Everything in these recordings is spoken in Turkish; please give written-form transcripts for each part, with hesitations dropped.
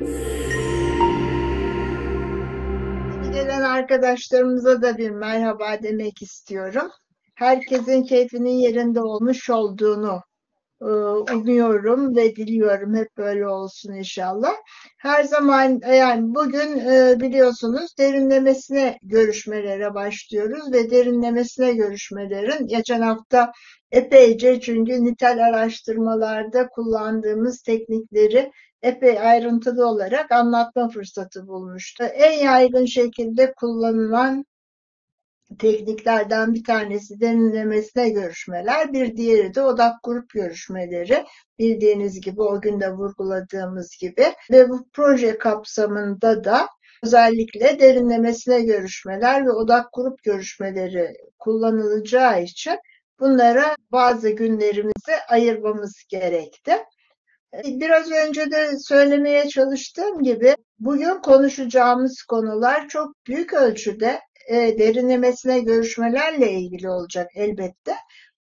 Yeni gelen arkadaşlarımıza da bir merhaba demek istiyorum. Herkesin keyfinin yerinde olmuş olduğunu umuyorum ve diliyorum. Hep böyle olsun inşallah. Her zaman yani bugün biliyorsunuz derinlemesine görüşmelere başlıyoruz ve derinlemesine görüşmelerin geçen hafta epeyce çünkü nitel araştırmalarda kullandığımız teknikleri epey ayrıntılı olarak anlatma fırsatı bulmuştu. En yaygın şekilde kullanılan tekniklerden bir tanesi derinlemesine görüşmeler, bir diğeri de odak grup görüşmeleri. Bildiğiniz gibi o gün de vurguladığımız gibi ve bu proje kapsamında da özellikle derinlemesine görüşmeler ve odak grup görüşmeleri kullanılacağı için bunlara bazı günlerimizi ayırmamız gerekti. Biraz önce de söylemeye çalıştığım gibi bugün konuşacağımız konular çok büyük ölçüde derinlemesine görüşmelerle ilgili olacak elbette.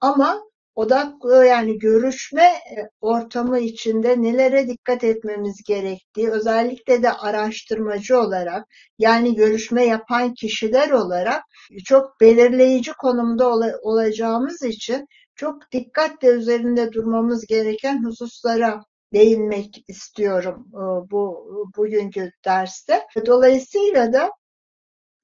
Ama odak yani görüşme ortamı içinde nelere dikkat etmemiz gerektiği, özellikle de araştırmacı olarak yani görüşme yapan kişiler olarak çok belirleyici konumda olacağımız için çok dikkatle üzerinde durmamız gereken hususlara değinmek istiyorum bugünkü derste. Dolayısıyla da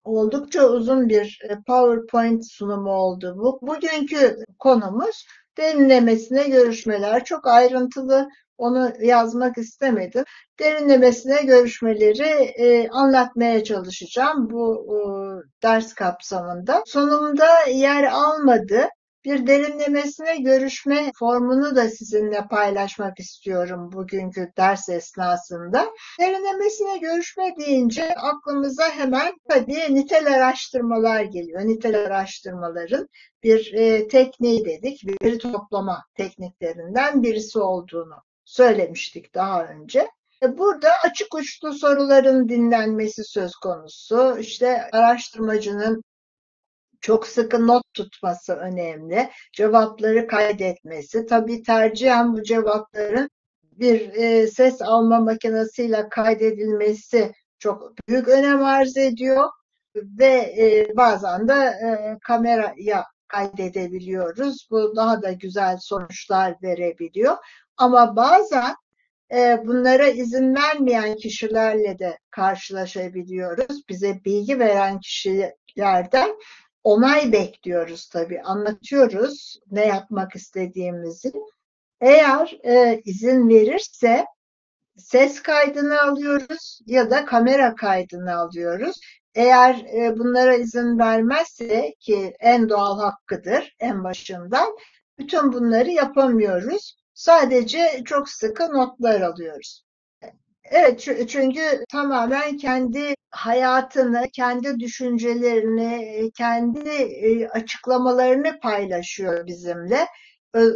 oldukça uzun bir PowerPoint sunumu oldu bu. Bugünkü konumuz derinlemesine görüşmeler. Çok ayrıntılı onu yazmak istemedim. Derinlemesine görüşmeleri anlatmaya çalışacağım bu ders kapsamında. Sonunda yer almadı. Bir derinlemesine görüşme formunu da sizinle paylaşmak istiyorum bugünkü ders esnasında. Derinlemesine görüşme deyince aklımıza hemen tabii nitel araştırmalar geliyor. Nitel araştırmaların bir tekniği dedik, veri toplama tekniklerinden birisi olduğunu söylemiştik daha önce. Burada açık uçlu soruların dinlenmesi söz konusu. İşte araştırmacının çok sıkı not tutması önemli. Cevapları kaydetmesi. Tabii tercihen bu cevapların bir ses alma makinesiyle kaydedilmesi çok büyük önem arz ediyor ve bazen de kameraya kaydedebiliyoruz. Bu daha da güzel sonuçlar verebiliyor. Ama bazen bunlara izin vermeyen kişilerle de karşılaşabiliyoruz. Bize bilgi veren kişilerden onay bekliyoruz tabii. Anlatıyoruz ne yapmak istediğimizi. Eğer izin verirse ses kaydını alıyoruz ya da kamera kaydını alıyoruz. Eğer bunlara izin vermezse ki en doğal hakkıdır en başından bütün bunları yapamıyoruz. Sadece çok sıkı notlar alıyoruz. Evet, çünkü tamamen kendi hayatını, kendi düşüncelerini, kendi açıklamalarını paylaşıyor bizimle.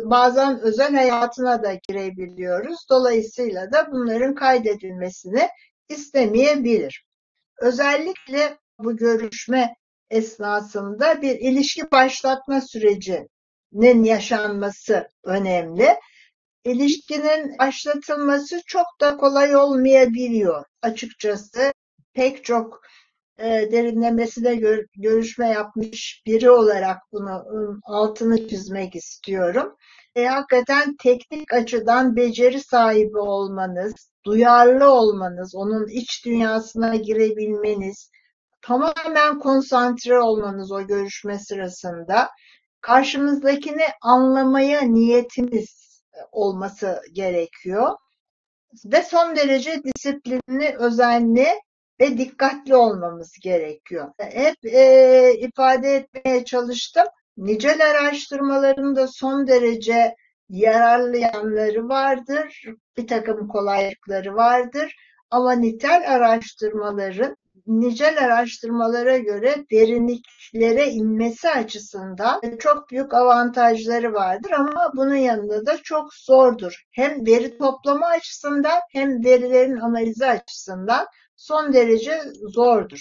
Bazen özel hayatına da girebiliyoruz. Dolayısıyla da bunların kaydedilmesini istemeyebilir. Özellikle bu görüşme esnasında bir ilişki başlatma sürecinin yaşanması önemli. İlişkinin başlatılması çok da kolay olmayabiliyor. Açıkçası pek çok derinlemesine görüşme yapmış biri olarak bunu altını çizmek istiyorum. Hakikaten teknik açıdan beceri sahibi olmanız, duyarlı olmanız, onun iç dünyasına girebilmeniz, tamamen konsantre olmanız o görüşme sırasında, karşımızdakini anlamaya niyetiniz olması gerekiyor. Ve son derece disiplinli, özenli ve dikkatli olmamız gerekiyor. Hep ifade etmeye çalıştım. Nicel araştırmaların da son derece yararlı yanları vardır. Bir takım kolaylıkları vardır. Ama nicel araştırmalara göre derinliklere inmesi açısından çok büyük avantajları vardır ama bunun yanında da çok zordur. Hem veri toplama açısından hem verilerin analizi açısından son derece zordur.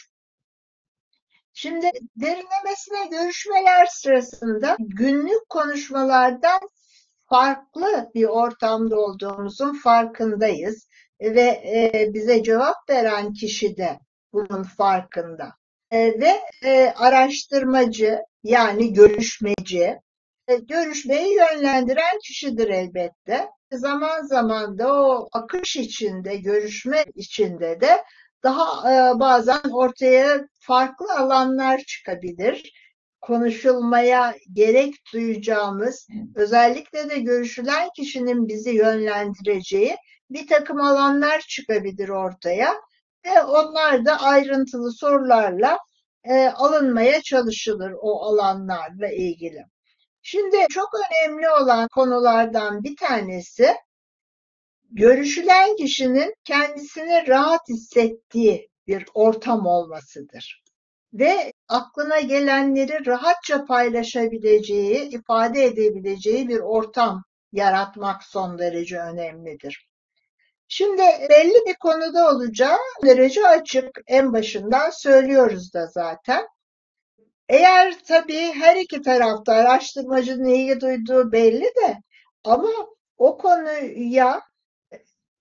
Şimdi derinlemesine görüşmeler sırasında günlük konuşmalardan farklı bir ortamda olduğumuzun farkındayız. ve bize cevap veren kişi de bunun farkında. Ve araştırmacı yani görüşmeci, görüşmeyi yönlendiren kişidir elbette. Zaman zaman da o akış içinde, görüşme içinde de daha bazen ortaya farklı alanlar çıkabilir. Konuşulmaya gerek duyacağımız, özellikle de görüşülen kişinin bizi yönlendireceği bir takım alanlar çıkabilir ortaya ve onlar da ayrıntılı sorularla alınmaya çalışılır o alanlarla ilgili. Şimdi çok önemli olan konulardan bir tanesi görüşülen kişinin kendisini rahat hissettiği bir ortam olmasıdır. Ve aklına gelenleri rahatça paylaşabileceği, ifade edebileceği bir ortam yaratmak son derece önemlidir. Şimdi belli bir konuda olacağı derece açık. En başından söylüyoruz da zaten. Eğer tabii her iki tarafta araştırmacının ilgi duyduğu belli de ama o konuya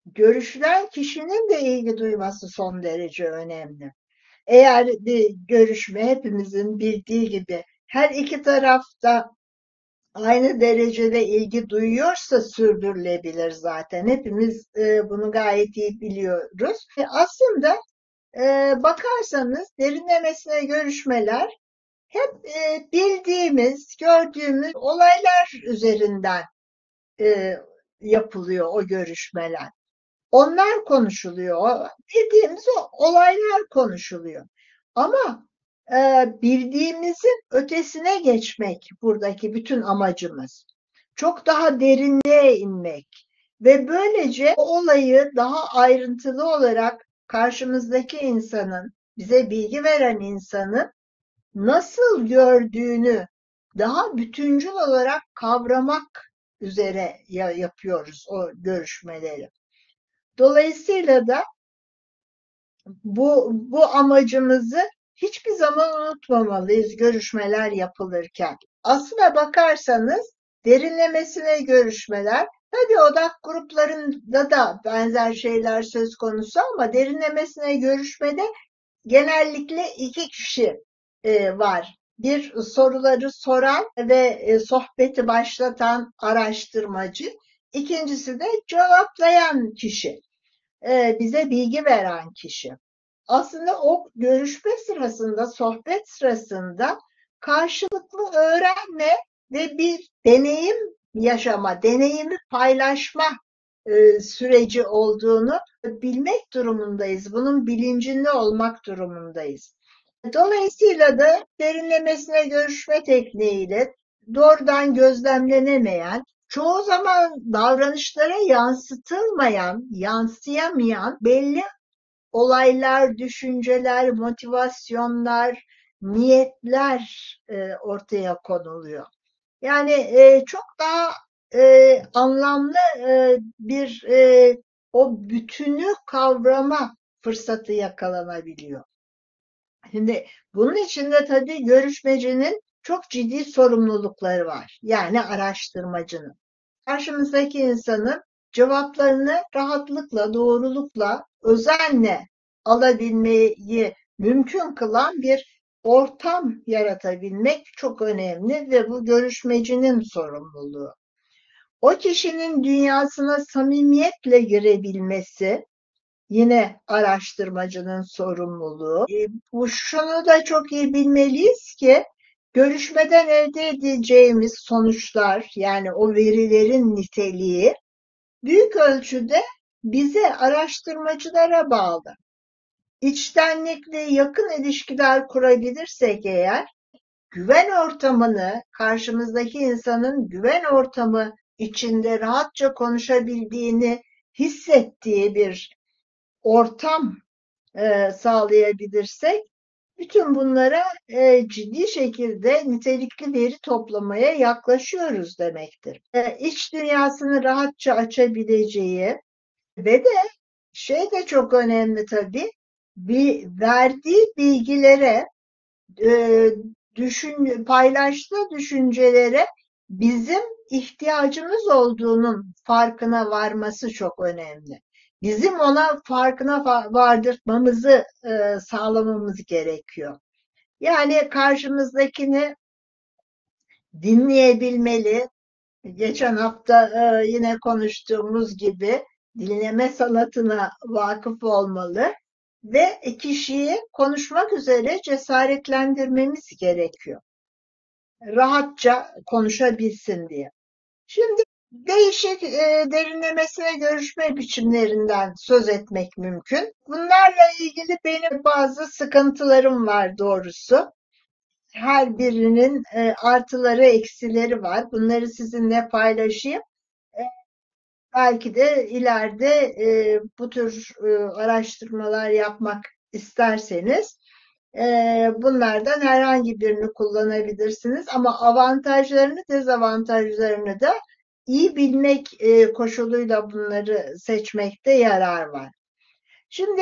görüşülen kişinin de ilgi duyması son derece önemli. Eğer bir görüşme hepimizin bildiği gibi her iki tarafta aynı derecede ilgi duyuyorsa sürdürülebilir zaten. Hepimiz bunu gayet iyi biliyoruz. Aslında bakarsanız derinlemesine görüşmeler hep bildiğimiz, gördüğümüz olaylar üzerinden yapılıyor o görüşmeler. Onlar konuşuluyor. Bildiğimiz o olaylar konuşuluyor. Ama bildiğimizin ötesine geçmek buradaki bütün amacımız. Çok daha derinliğe inmek ve böylece o olayı daha ayrıntılı olarak karşımızdaki insanın, bize bilgi veren insanın nasıl gördüğünü daha bütüncül olarak kavramak üzere yapıyoruz o görüşmeleri. Dolayısıyla da bu amacımızı hiçbir zaman unutmamalıyız görüşmeler yapılırken. Aslına bakarsanız derinlemesine görüşmeler, tabii odak gruplarında da benzer şeyler söz konusu ama derinlemesine görüşmede genellikle iki kişi var. Bir soruları soran ve sohbeti başlatan araştırmacı, ikincisi de cevaplayan kişi, bize bilgi veren kişi. Aslında o görüşme sırasında, sohbet sırasında karşılıklı öğrenme ve bir deneyim yaşama, deneyimi paylaşma süreci olduğunu bilmek durumundayız. Bunun bilincinde olmak durumundayız. Dolayısıyla da derinlemesine görüşme tekniğiyle doğrudan gözlemlenemeyen, çoğu zaman davranışlara yansıtılmayan, yansıyamayan belli olaylar, düşünceler, motivasyonlar, niyetler ortaya konuluyor. Yani çok daha anlamlı bir o bütünü kavrama fırsatı yakalanabiliyor. Şimdi bunun içinde tabii görüşmecinin çok ciddi sorumlulukları var. Yani araştırmacının. Karşımızdaki insanın cevaplarını rahatlıkla, doğrulukla, özenle alabilmeyi mümkün kılan bir ortam yaratabilmek çok önemli ve bu görüşmecinin sorumluluğu. O kişinin dünyasına samimiyetle girebilmesi yine araştırmacının sorumluluğu. Şunu da çok iyi bilmeliyiz ki görüşmeden elde edeceğimiz sonuçlar, yani o verilerin niteliği büyük ölçüde bize, araştırmacılara bağlı. İçtenlikle yakın ilişkiler kurabilirsek eğer, güven ortamını, karşımızdaki insanın güven ortamı içinde rahatça konuşabildiğini hissettiği bir ortam sağlayabilirsek, bütün bunlara ciddi şekilde nitelikli veri toplamaya yaklaşıyoruz demektir. İç dünyasını rahatça açabileceği ve de şey de çok önemli tabii, verdiği bilgilere, paylaştığı düşüncelere bizim ihtiyacımız olduğunun farkına varması çok önemli. bizim ona farkına vardırtmamızı sağlamamız gerekiyor. Yani karşımızdakini dinleyebilmeli. Geçen hafta yine konuştuğumuz gibi dinleme sanatına vakıf olmalı ve kişiyi konuşmak üzere cesaretlendirmemiz gerekiyor. Rahatça konuşabilsin diye. Şimdi değişik derinlemesine görüşme biçimlerinden söz etmek mümkün. Bunlarla ilgili benim bazı sıkıntılarım var doğrusu. Her birinin artıları eksileri var. Bunları sizinle paylaşayım. E, Belki de ileride bu tür araştırmalar yapmak isterseniz bunlardan herhangi birini kullanabilirsiniz. Ama avantajlarını, dezavantajlarını da iyi bilmek koşuluyla bunları seçmekte yarar var. Şimdi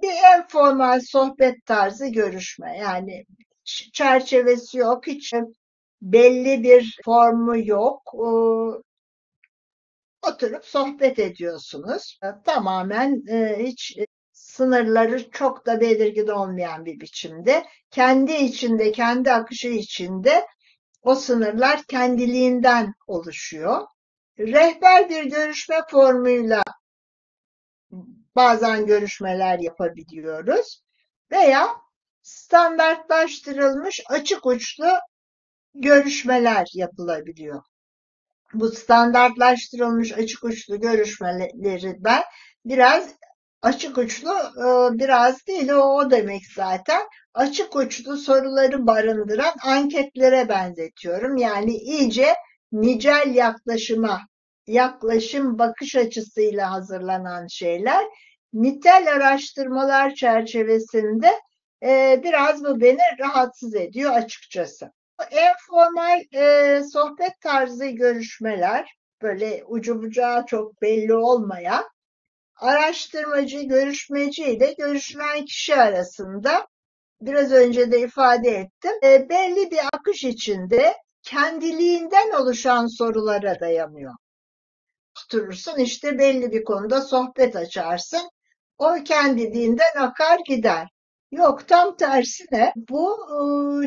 bir en formal sohbet tarzı görüşme. Yani çerçevesi yok, hiç belli bir formu yok. Oturup sohbet ediyorsunuz. Tamamen hiç sınırları çok da belirgin olmayan bir biçimde. Kendi içinde, kendi akışı içinde o sınırlar kendiliğinden oluşuyor. Rehber bir görüşme formuyla bazen görüşmeler yapabiliyoruz veya standartlaştırılmış açık uçlu görüşmeler yapılabiliyor. Bu standartlaştırılmış açık uçlu görüşmeleri ben biraz açık uçlu biraz değil o demek zaten açık uçlu soruları barındıran anketlere benzetiyorum. Yani iyice nicel yaklaşım bakış açısıyla hazırlanan şeyler nitel araştırmalar çerçevesinde biraz bu beni rahatsız ediyor açıkçası. Informal sohbet tarzı görüşmeler, böyle ucu bucağı çok belli olmayan, araştırmacı, görüşmeci ile görüşülen kişi arasında biraz önce de ifade ettim, belli bir akış içinde kendiliğinden oluşan sorulara dayanıyor. Oturursun işte belli bir konuda sohbet açarsın, o kendiliğinden akar gider. Yok, tam tersine bu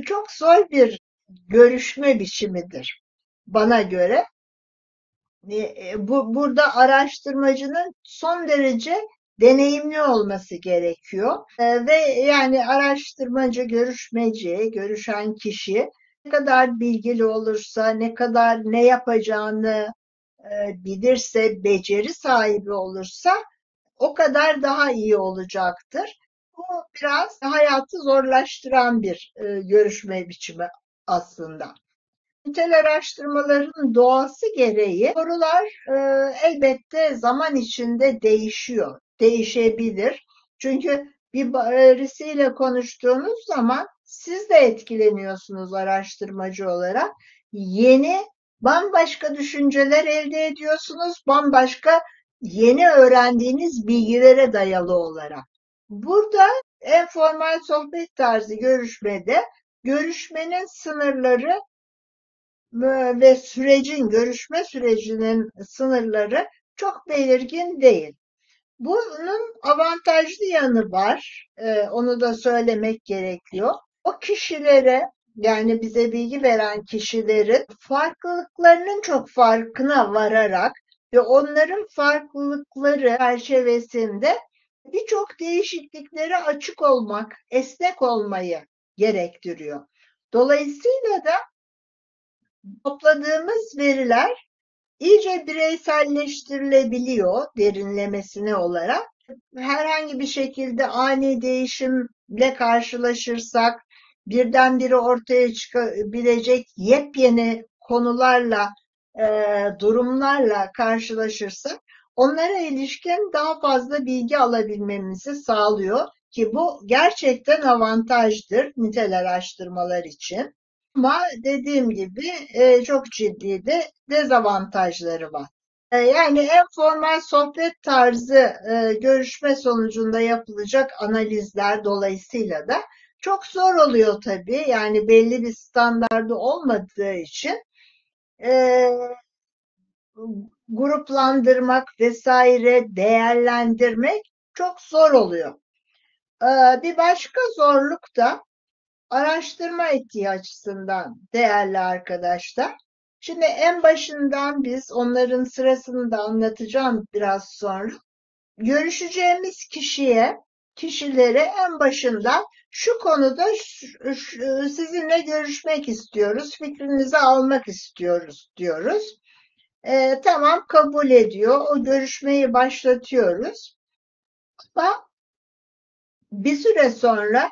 çok zor bir görüşme biçimidir bana göre. Burada araştırmacının son derece deneyimli olması gerekiyor. Ve yani araştırmacı, görüşmeci, görüşen kişi ne kadar bilgili olursa, ne kadar ne yapacağını bilirse, beceri sahibi olursa o kadar daha iyi olacaktır. Bu biraz hayatı zorlaştıran bir görüşme biçimi aslında. Nitel araştırmaların doğası gereği sorular elbette zaman içinde değişiyor, değişebilir. Çünkü birisiyle konuştuğunuz zaman siz de etkileniyorsunuz araştırmacı olarak. Yeni, bambaşka düşünceler elde ediyorsunuz, bambaşka yeni öğrendiğiniz bilgilere dayalı olarak. Burada en formal sohbet tarzı görüşmede görüşmenin sınırları ve görüşme sürecinin sınırları çok belirgin değil. Bunun avantajlı yanı var, onu da söylemek gerekiyor. O kişilere, yani bize bilgi veren kişilerin farklılıklarının çok farkına vararak ve onların farklılıkları çerçevesinde birçok değişikliklere açık olmak, esnek olmayı gerektiriyor. Dolayısıyla da topladığımız veriler iyice bireyselleştirilebiliyor derinlemesine olarak. Herhangi bir şekilde ani değişimle karşılaşırsak, birdenbire ortaya çıkabilecek yepyeni konularla, durumlarla karşılaşırsak, onlara ilişkin daha fazla bilgi alabilmemizi sağlıyor ki bu gerçekten avantajdır nitel araştırmalar için. Ama dediğim gibi çok ciddi de dezavantajları var. Yani en formal sohbet tarzı görüşme sonucunda yapılacak analizler dolayısıyla da çok zor oluyor tabii. Yani belli bir standardı olmadığı için gruplandırmak vesaire, değerlendirmek çok zor oluyor. Bir başka zorluk da araştırma etiği açısından değerli arkadaşlar. Şimdi en başından biz onların sırasını da anlatacağım biraz sonra. Görüşeceğimiz kişilere en başından şu konuda sizinle görüşmek istiyoruz, fikrinizi almak istiyoruz diyoruz. Tamam kabul ediyor, o görüşmeyi başlatıyoruz. Ama bir süre sonra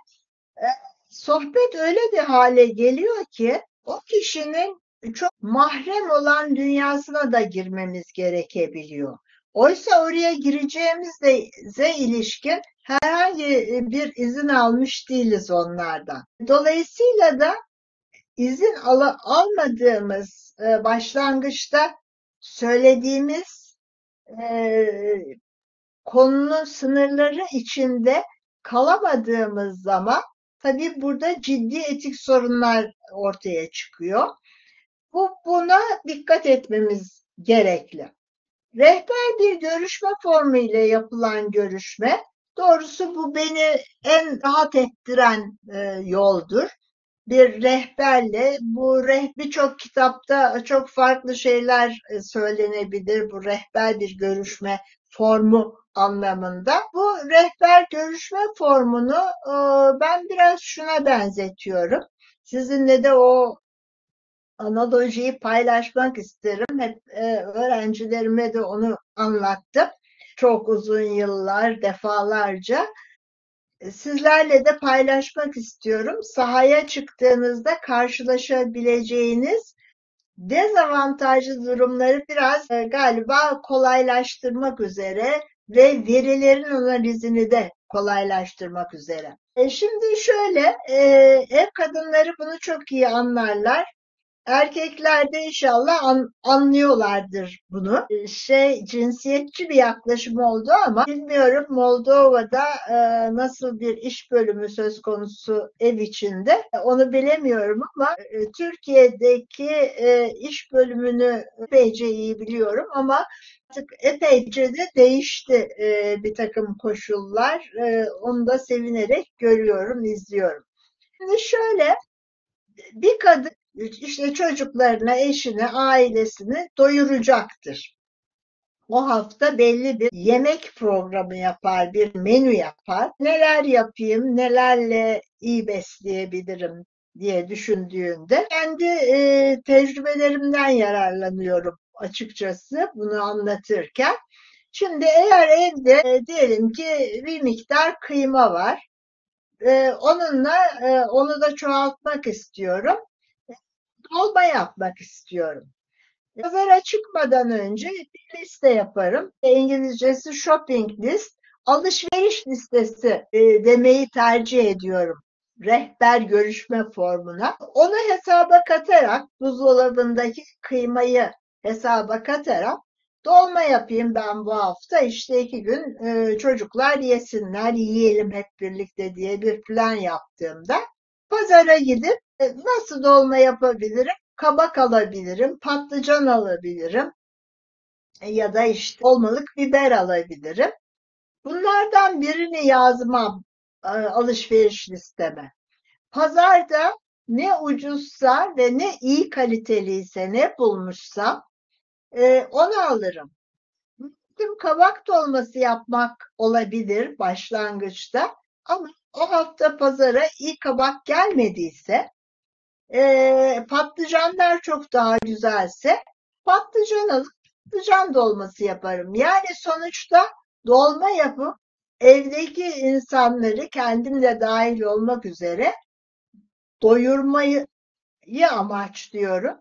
e, sohbet öyle bir hale geliyor ki o kişinin çok mahrem olan dünyasına da girmemiz gerekebiliyor. Oysa oraya gireceğimize ilişkin herhangi bir izin almış değiliz onlardan. Dolayısıyla da izin almadığımız başlangıçta söylediğimiz konunun sınırları içinde kalamadığımız zaman tabii burada ciddi etik sorunlar ortaya çıkıyor. Buna dikkat etmemiz gerekli. Rehber bir görüşme formu ile yapılan görüşme, doğrusu bu beni en rahat ettiren yoldur. Bir rehberle, birçok kitapta çok farklı şeyler söylenebilir bu rehber bir görüşme formu anlamında. Bu rehber görüşme formunu ben biraz şuna benzetiyorum. Sizinle de o analojiyi paylaşmak isterim. Hep öğrencilerime de onu anlattım. Çok uzun yıllar, defalarca. Sizlerle de paylaşmak istiyorum. Sahaya çıktığınızda karşılaşabileceğiniz dezavantajlı durumları biraz galiba kolaylaştırmak üzere ve verilerin analizini de kolaylaştırmak üzere. Şimdi şöyle, ev kadınları bunu çok iyi anlarlar. Erkekler de inşallah anlıyorlardır bunu. Cinsiyetçi bir yaklaşım oldu ama bilmiyorum Moldova'da nasıl bir iş bölümü söz konusu ev içinde onu bilemiyorum ama Türkiye'deki iş bölümünü epeyce iyi biliyorum ama artık epeyce de değişti bir takım koşullar. Onu da sevinerek görüyorum, izliyorum. Şimdi şöyle bir kadın işte çocuklarına, eşine, ailesini doyuracaktır. O hafta belli bir yemek programı yapar, bir menü yapar. Neler yapayım, nelerle iyi besleyebilirim diye düşündüğünde kendi tecrübelerimden yararlanıyorum açıkçası bunu anlatırken. Şimdi eğer evde diyelim ki bir miktar kıyma var, onu da çoğaltmak istiyorum. Dolma yapmak istiyorum. Pazara çıkmadan önce bir liste yaparım. İngilizcesi shopping list, alışveriş listesi demeyi tercih ediyorum. Rehber görüşme formuna. Onu hesaba katarak, buzdolabındaki kıymayı hesaba katarak dolma yapayım ben bu hafta. İşte 2 gün çocuklar yesinler, yiyelim hep birlikte diye bir plan yaptığımda pazara gidip nasıl dolma yapabilirim? Kabak alabilirim, patlıcan alabilirim ya da işte olmalık biber alabilirim. Bunlardan birini yazmam alışveriş listeme. Pazarda ne ucuzsa ve ne iyi kaliteliyse ne bulmuşsam onu alırım. Tüm kabak dolması yapmak olabilir başlangıçta ama o hafta pazara iyi kabak gelmediyse patlıcanlar çok daha güzelse patlıcan alıp patlıcan dolması yaparım. Yani sonuçta dolma yapıp evdeki insanları kendim de dahil olmak üzere doyurmayı amaçlıyorum.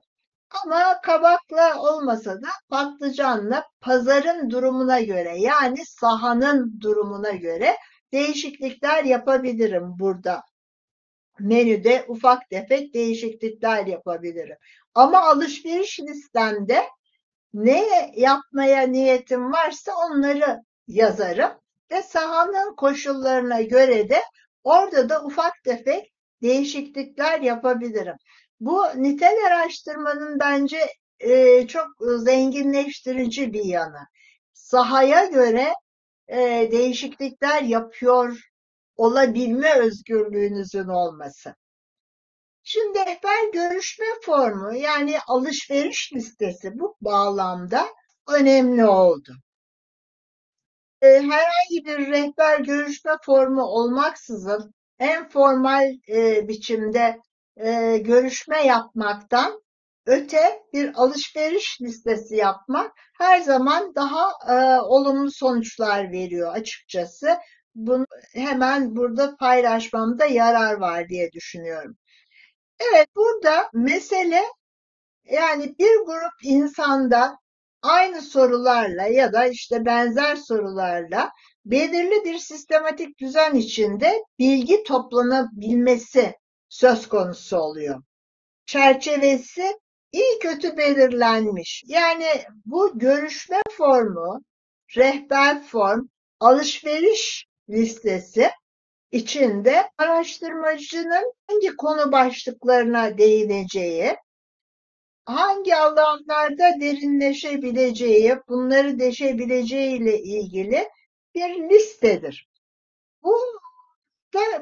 Ama kabakla olmasa da patlıcanla pazarın durumuna göre yani sahanın durumuna göre değişiklikler yapabilirim burada. Menüde ufak tefek değişiklikler yapabilirim. Ama alışveriş listemde ne yapmaya niyetim varsa onları yazarım ve sahanın koşullarına göre de orada da ufak tefek değişiklikler yapabilirim. Bu nitel araştırmanın bence çok zenginleştirici bir yanı. Sahaya göre değişiklikler yapıyor olabilme özgürlüğünüzün olması. Şimdi rehber görüşme formu yani alışveriş listesi bu bağlamda önemli oldu. Herhangi bir rehber görüşme formu olmaksızın en formal biçimde görüşme yapmaktan öte bir alışveriş listesi yapmak her zaman daha olumlu sonuçlar veriyor açıkçası. Bunu hemen burada paylaşmamda yarar var diye düşünüyorum. Evet, burada mesele yani bir grup insanda aynı sorularla ya da işte benzer sorularla belirli bir sistematik düzen içinde bilgi toplanabilmesi söz konusu oluyor. Çerçevesi iyi kötü belirlenmiş. Yani bu görüşme formu, rehber form, alışveriş listesi içinde araştırmacının hangi konu başlıklarına değineceği, hangi alanlarda derinleşebileceği, bunları deşebileceği ile ilgili bir listedir. Bu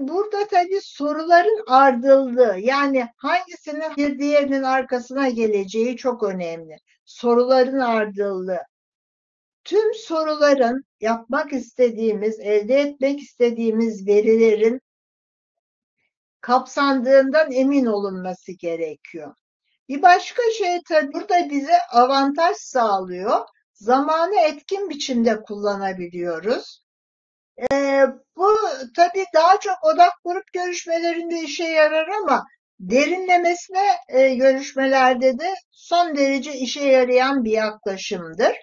burada tabii soruların ardıldığı, yani hangisinin bir diğerinin arkasına geleceği çok önemli. Soruların ardıldığı. Tüm soruların yapmak istediğimiz, elde etmek istediğimiz verilerin kapsandığından emin olunması gerekiyor. Bir başka şey tabii burada bize avantaj sağlıyor. Zamanı etkin biçimde kullanabiliyoruz. Bu tabii daha çok odak grup görüşmelerinde işe yarar ama derinlemesine görüşmelerde de son derece işe yarayan bir yaklaşımdır.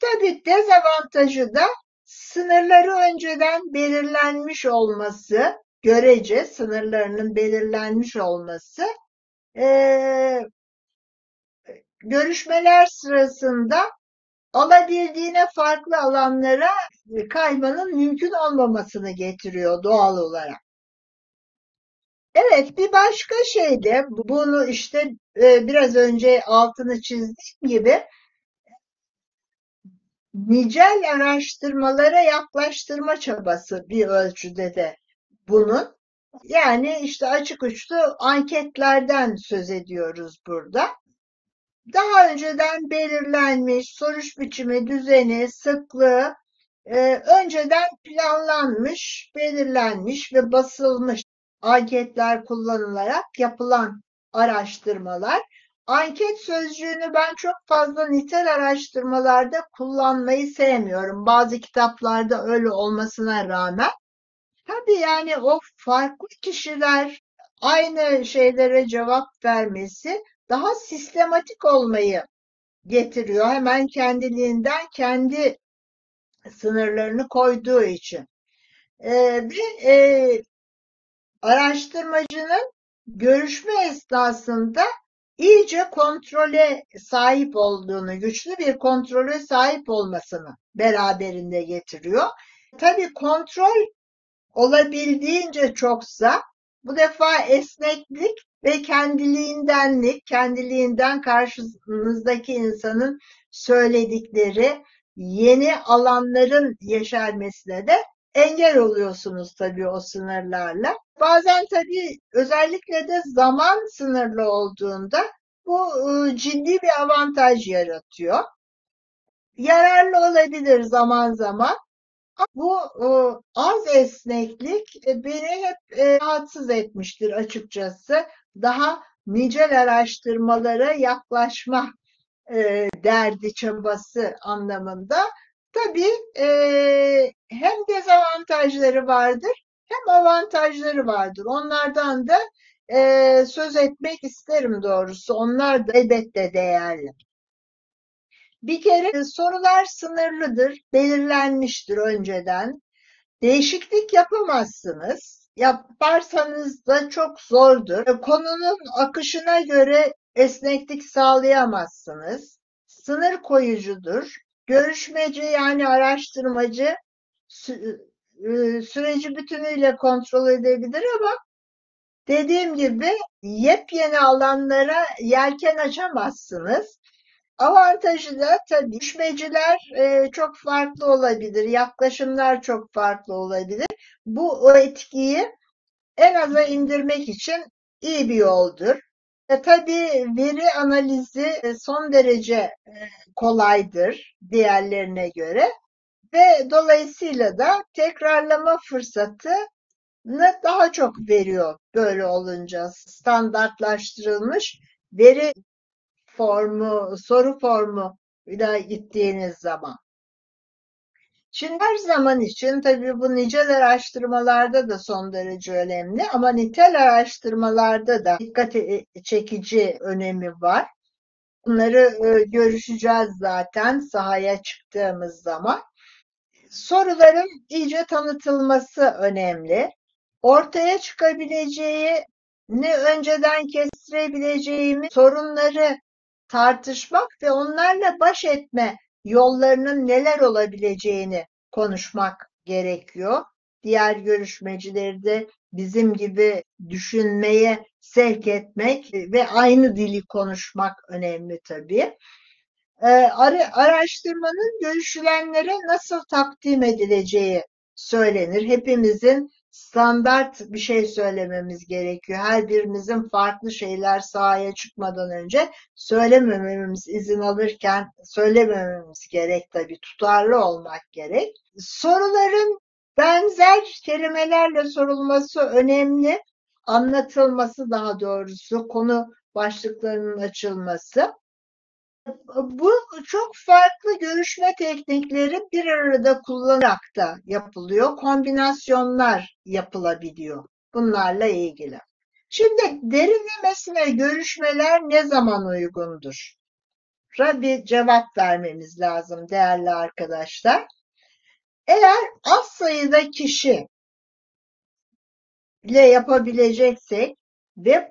Tabii dezavantajı da sınırları önceden belirlenmiş olması, görece sınırlarının belirlenmiş olması, görüşmeler sırasında alabildiğine farklı alanlara kaymanın mümkün olmamasını getiriyor doğal olarak. Evet, bir başka şey de bunu işte biraz önce altını çizdiğim gibi nicel araştırmalara yaklaştırma çabası bir ölçüde de bunun. Yani işte açık uçlu anketlerden söz ediyoruz burada. Daha önceden belirlenmiş soruş biçimi, düzeni, sıklığı önceden planlanmış, belirlenmiş ve basılmış anketler kullanılarak yapılan araştırmalar. Anket sözcüğünü ben çok fazla nitel araştırmalarda kullanmayı sevmiyorum. Bazı kitaplarda öyle olmasına rağmen. Tabii yani o farklı kişiler aynı şeylere cevap vermesi daha sistematik olmayı getiriyor. Hemen kendiliğinden kendi sınırlarını koyduğu için. Ve araştırmacının görüşme esnasında iyice kontrole sahip olduğunu, güçlü bir kontrole sahip olmasını beraberinde getiriyor. Tabii kontrol olabildiğince çoksa bu defa esneklik ve kendiliğindenlik, kendiliğinden karşınızdaki insanın söyledikleri yeni alanların yeşermesine de engel oluyorsunuz tabii o sınırlarla. Bazen tabii özellikle de zaman sınırlı olduğunda bu ciddi bir avantaj yaratıyor. Yararlı olabilir zaman zaman. Bu az esneklik beni hep rahatsız etmiştir açıkçası. Daha nicel araştırmalara yaklaşma derdi, çabası anlamında. Tabii hem dezavantajları vardır hem avantajları vardır. Onlardan da söz etmek isterim doğrusu. Onlar da elbette değerli. Bir kere sorular sınırlıdır, belirlenmiştir önceden. Değişiklik yapamazsınız. Yaparsanız da çok zordur. Konunun akışına göre esneklik sağlayamazsınız. Sınır koyucudur. Görüşmeci yani araştırmacı süreci bütünüyle kontrol edebilir ama dediğim gibi yepyeni alanlara yelken açamazsınız. Avantajı da tabii görüşmeciler çok farklı olabilir, yaklaşımlar çok farklı olabilir. Bu o etkiyi en aza indirmek için iyi bir yoldur. Tabii veri analizi son derece kolaydır diğerlerine göre ve dolayısıyla da tekrarlama fırsatını daha çok veriyor böyle olunca. Standartlaştırılmış veri formu, soru formu ile gittiğiniz zaman. Şimdi her zaman için tabii bu nicel araştırmalarda da son derece önemli ama nitel araştırmalarda da dikkat çekici önemi var. Bunları görüşeceğiz zaten sahaya çıktığımız zaman. Soruların iyice tanıtılması önemli. Ortaya çıkabileceğini önceden kestirebileceğimiz sorunları tartışmak ve onlarla baş etme yollarının neler olabileceğini konuşmak gerekiyor. Diğer görüşmecileri de bizim gibi düşünmeye sevk etmek ve aynı dili konuşmak önemli tabii. Araştırmanın görüşülenlere nasıl takdim edileceği söylenir. Hepimizin standart bir şey söylememiz gerekiyor. Her birimizin farklı şeyler sahaya çıkmadan önce söylemememiz, izin alırken söylemememiz gerek tabii. Tutarlı olmak gerek. Soruların benzer kelimelerle sorulması önemli. Anlatılması daha doğrusu, konu başlıklarının açılması. Bu çok farklı görüşme teknikleri bir arada kullanarak da yapılıyor. Kombinasyonlar yapılabiliyor bunlarla ilgili. Şimdi derinlemesine görüşmeler ne zaman uygundur? Bir cevap vermemiz lazım değerli arkadaşlar. Eğer az sayıda kişi ile yapabileceksek ve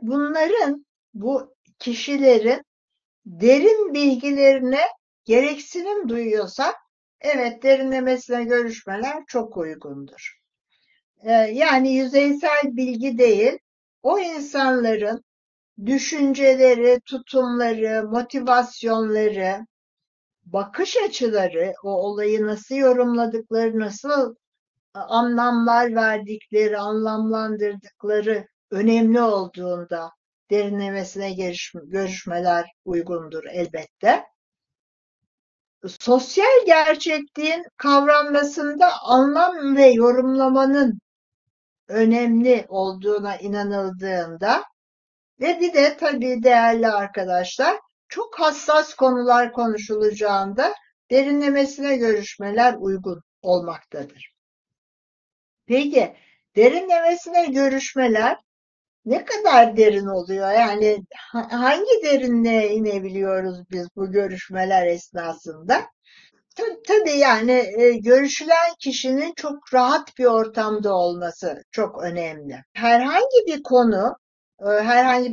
bu kişilerin derin bilgilerine gereksinim duyuyorsak, evet derinlemesine görüşmeler çok uygundur. Yani yüzeysel bilgi değil, o insanların düşünceleri, tutumları, motivasyonları, bakış açıları, o olayı nasıl yorumladıkları, nasıl anlamlar verdikleri, anlamlandırdıkları önemli olduğunda derinlemesine görüşmeler uygundur elbette. Sosyal gerçekliğin kavranmasında anlam ve yorumlamanın önemli olduğuna inanıldığında ve bir de tabii değerli arkadaşlar çok hassas konular konuşulacağında derinlemesine görüşmeler uygun olmaktadır. Peki derinlemesine görüşmeler ne kadar derin oluyor? Yani hangi derinliğe inebiliyoruz biz bu görüşmeler esnasında? Tabii yani görüşülen kişinin çok rahat bir ortamda olması çok önemli. Herhangi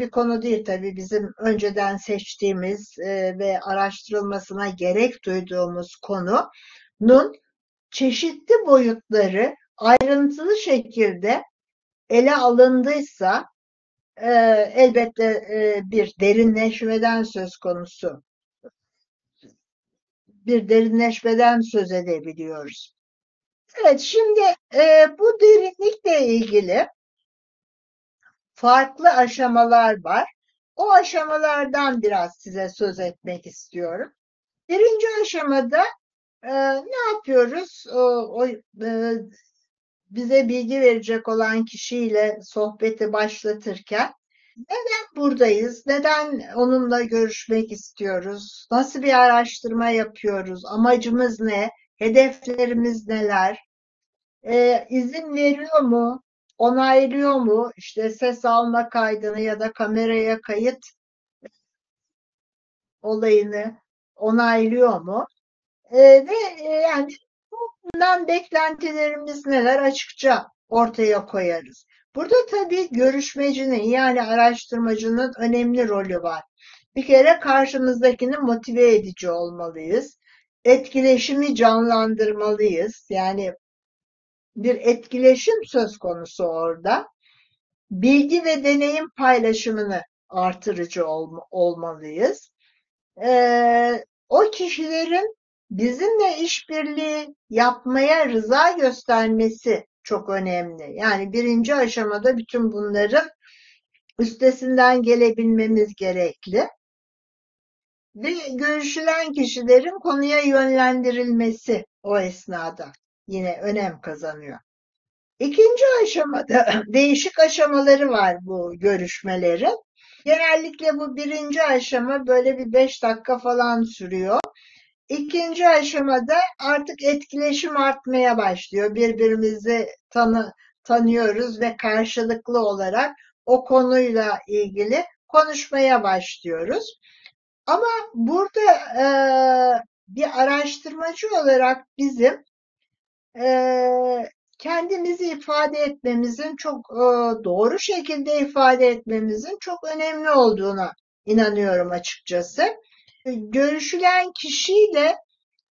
bir konu değil tabii bizim önceden seçtiğimiz ve araştırılmasına gerek duyduğumuz konunun çeşitli boyutları ayrıntılı şekilde ele alındıysa elbette bir derinleşmeden söz edebiliyoruz. Evet, şimdi bu derinlikle ilgili farklı aşamalar var. O aşamalardan biraz size söz etmek istiyorum. Birinci aşamada ne yapıyoruz? Bize bilgi verecek olan kişiyle sohbeti başlatırken neden buradayız? Neden onunla görüşmek istiyoruz? Nasıl bir araştırma yapıyoruz? Amacımız ne? Hedeflerimiz neler? İzin veriyor mu? Onaylıyor mu? İşte ses alma kaydını ya da kameraya kayıt olayını onaylıyor mu? Yani bundan beklentilerimiz neler açıkça ortaya koyarız. Burada tabii görüşmecinin yani araştırmacının önemli rolü var. Bir kere karşımızdakini motive edici olmalıyız. Etkileşimi canlandırmalıyız. Yani bir etkileşim söz konusu orada. Bilgi ve deneyim paylaşımını artırıcı olmalıyız. O kişilerin bizimle işbirliği yapmaya rıza göstermesi çok önemli. Yani birinci aşamada bütün bunların üstesinden gelebilmemiz gerekli. Ve görüşülen kişilerin konuya yönlendirilmesi o esnada yine önem kazanıyor. İkinci aşamada değişik aşamaları var bu görüşmelerin. Genellikle bu birinci aşama böyle bir 5 dakika falan sürüyor. İkinci aşamada artık etkileşim artmaya başlıyor. Birbirimizi tanıyoruz ve karşılıklı olarak o konuyla ilgili konuşmaya başlıyoruz. Ama burada bir araştırmacı olarak bizim kendimizi ifade etmemizin çok doğru şekilde ifade etmemizin çok önemli olduğuna inanıyorum açıkçası. Görüşülen kişiyle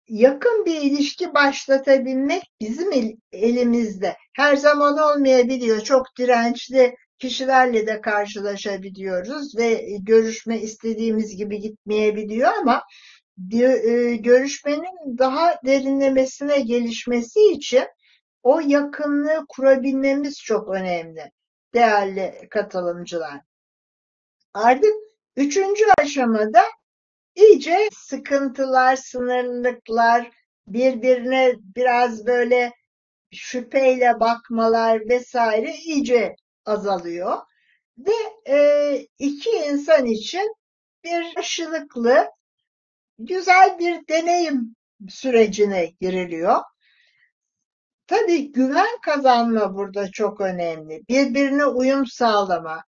yakın bir ilişki başlatabilmek bizim elimizde. Her zaman olmayabiliyor. Çok dirençli kişilerle de karşılaşabiliyoruz ve görüşme istediğimiz gibi gitmeyebiliyor ama görüşmenin daha derinlemesine gelişmesi için o yakınlığı kurabilmemiz çok önemli değerli katılımcılar. Artık üçüncü aşamada iyice sıkıntılar, sınırlılıklar, birbirine biraz böyle şüpheyle bakmalar vesaire iyice azalıyor ve iki insan için bir karşılıklı güzel bir deneyim sürecine giriliyor. Tabii güven kazanma burada çok önemli. Birbirine uyum sağlama.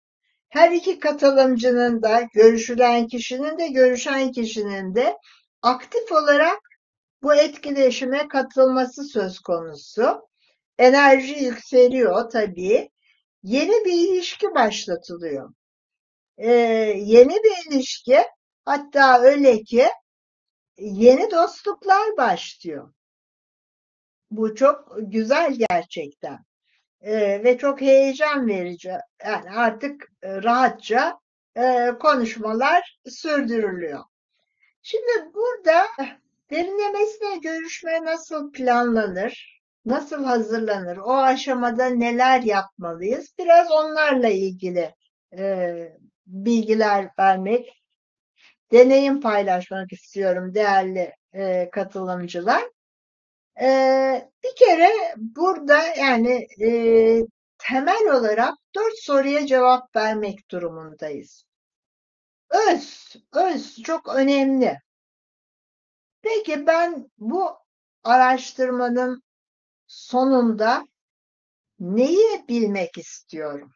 Her iki katılımcının da, görüşülen kişinin de, görüşen kişinin de aktif olarak bu etkileşime katılması söz konusu. Enerji yükseliyor tabii. Yeni bir ilişki başlatılıyor. Yeni bir ilişki, hatta öyle ki yeni dostluklar başlıyor. Bu çok güzel gerçekten. Ve çok heyecan verici. Yani artık rahatça konuşmalar sürdürülüyor. Şimdi burada derinlemesine görüşme nasıl planlanır, nasıl hazırlanır, o aşamada neler yapmalıyız? Biraz onlarla ilgili e, bilgiler vermek, deneyim paylaşmak istiyorum değerli katılımcılar. Bir kere burada yani temel olarak 4 soruya cevap vermek durumundayız. Öz çok önemli. Peki ben bu araştırmanın sonunda neyi bilmek istiyorum?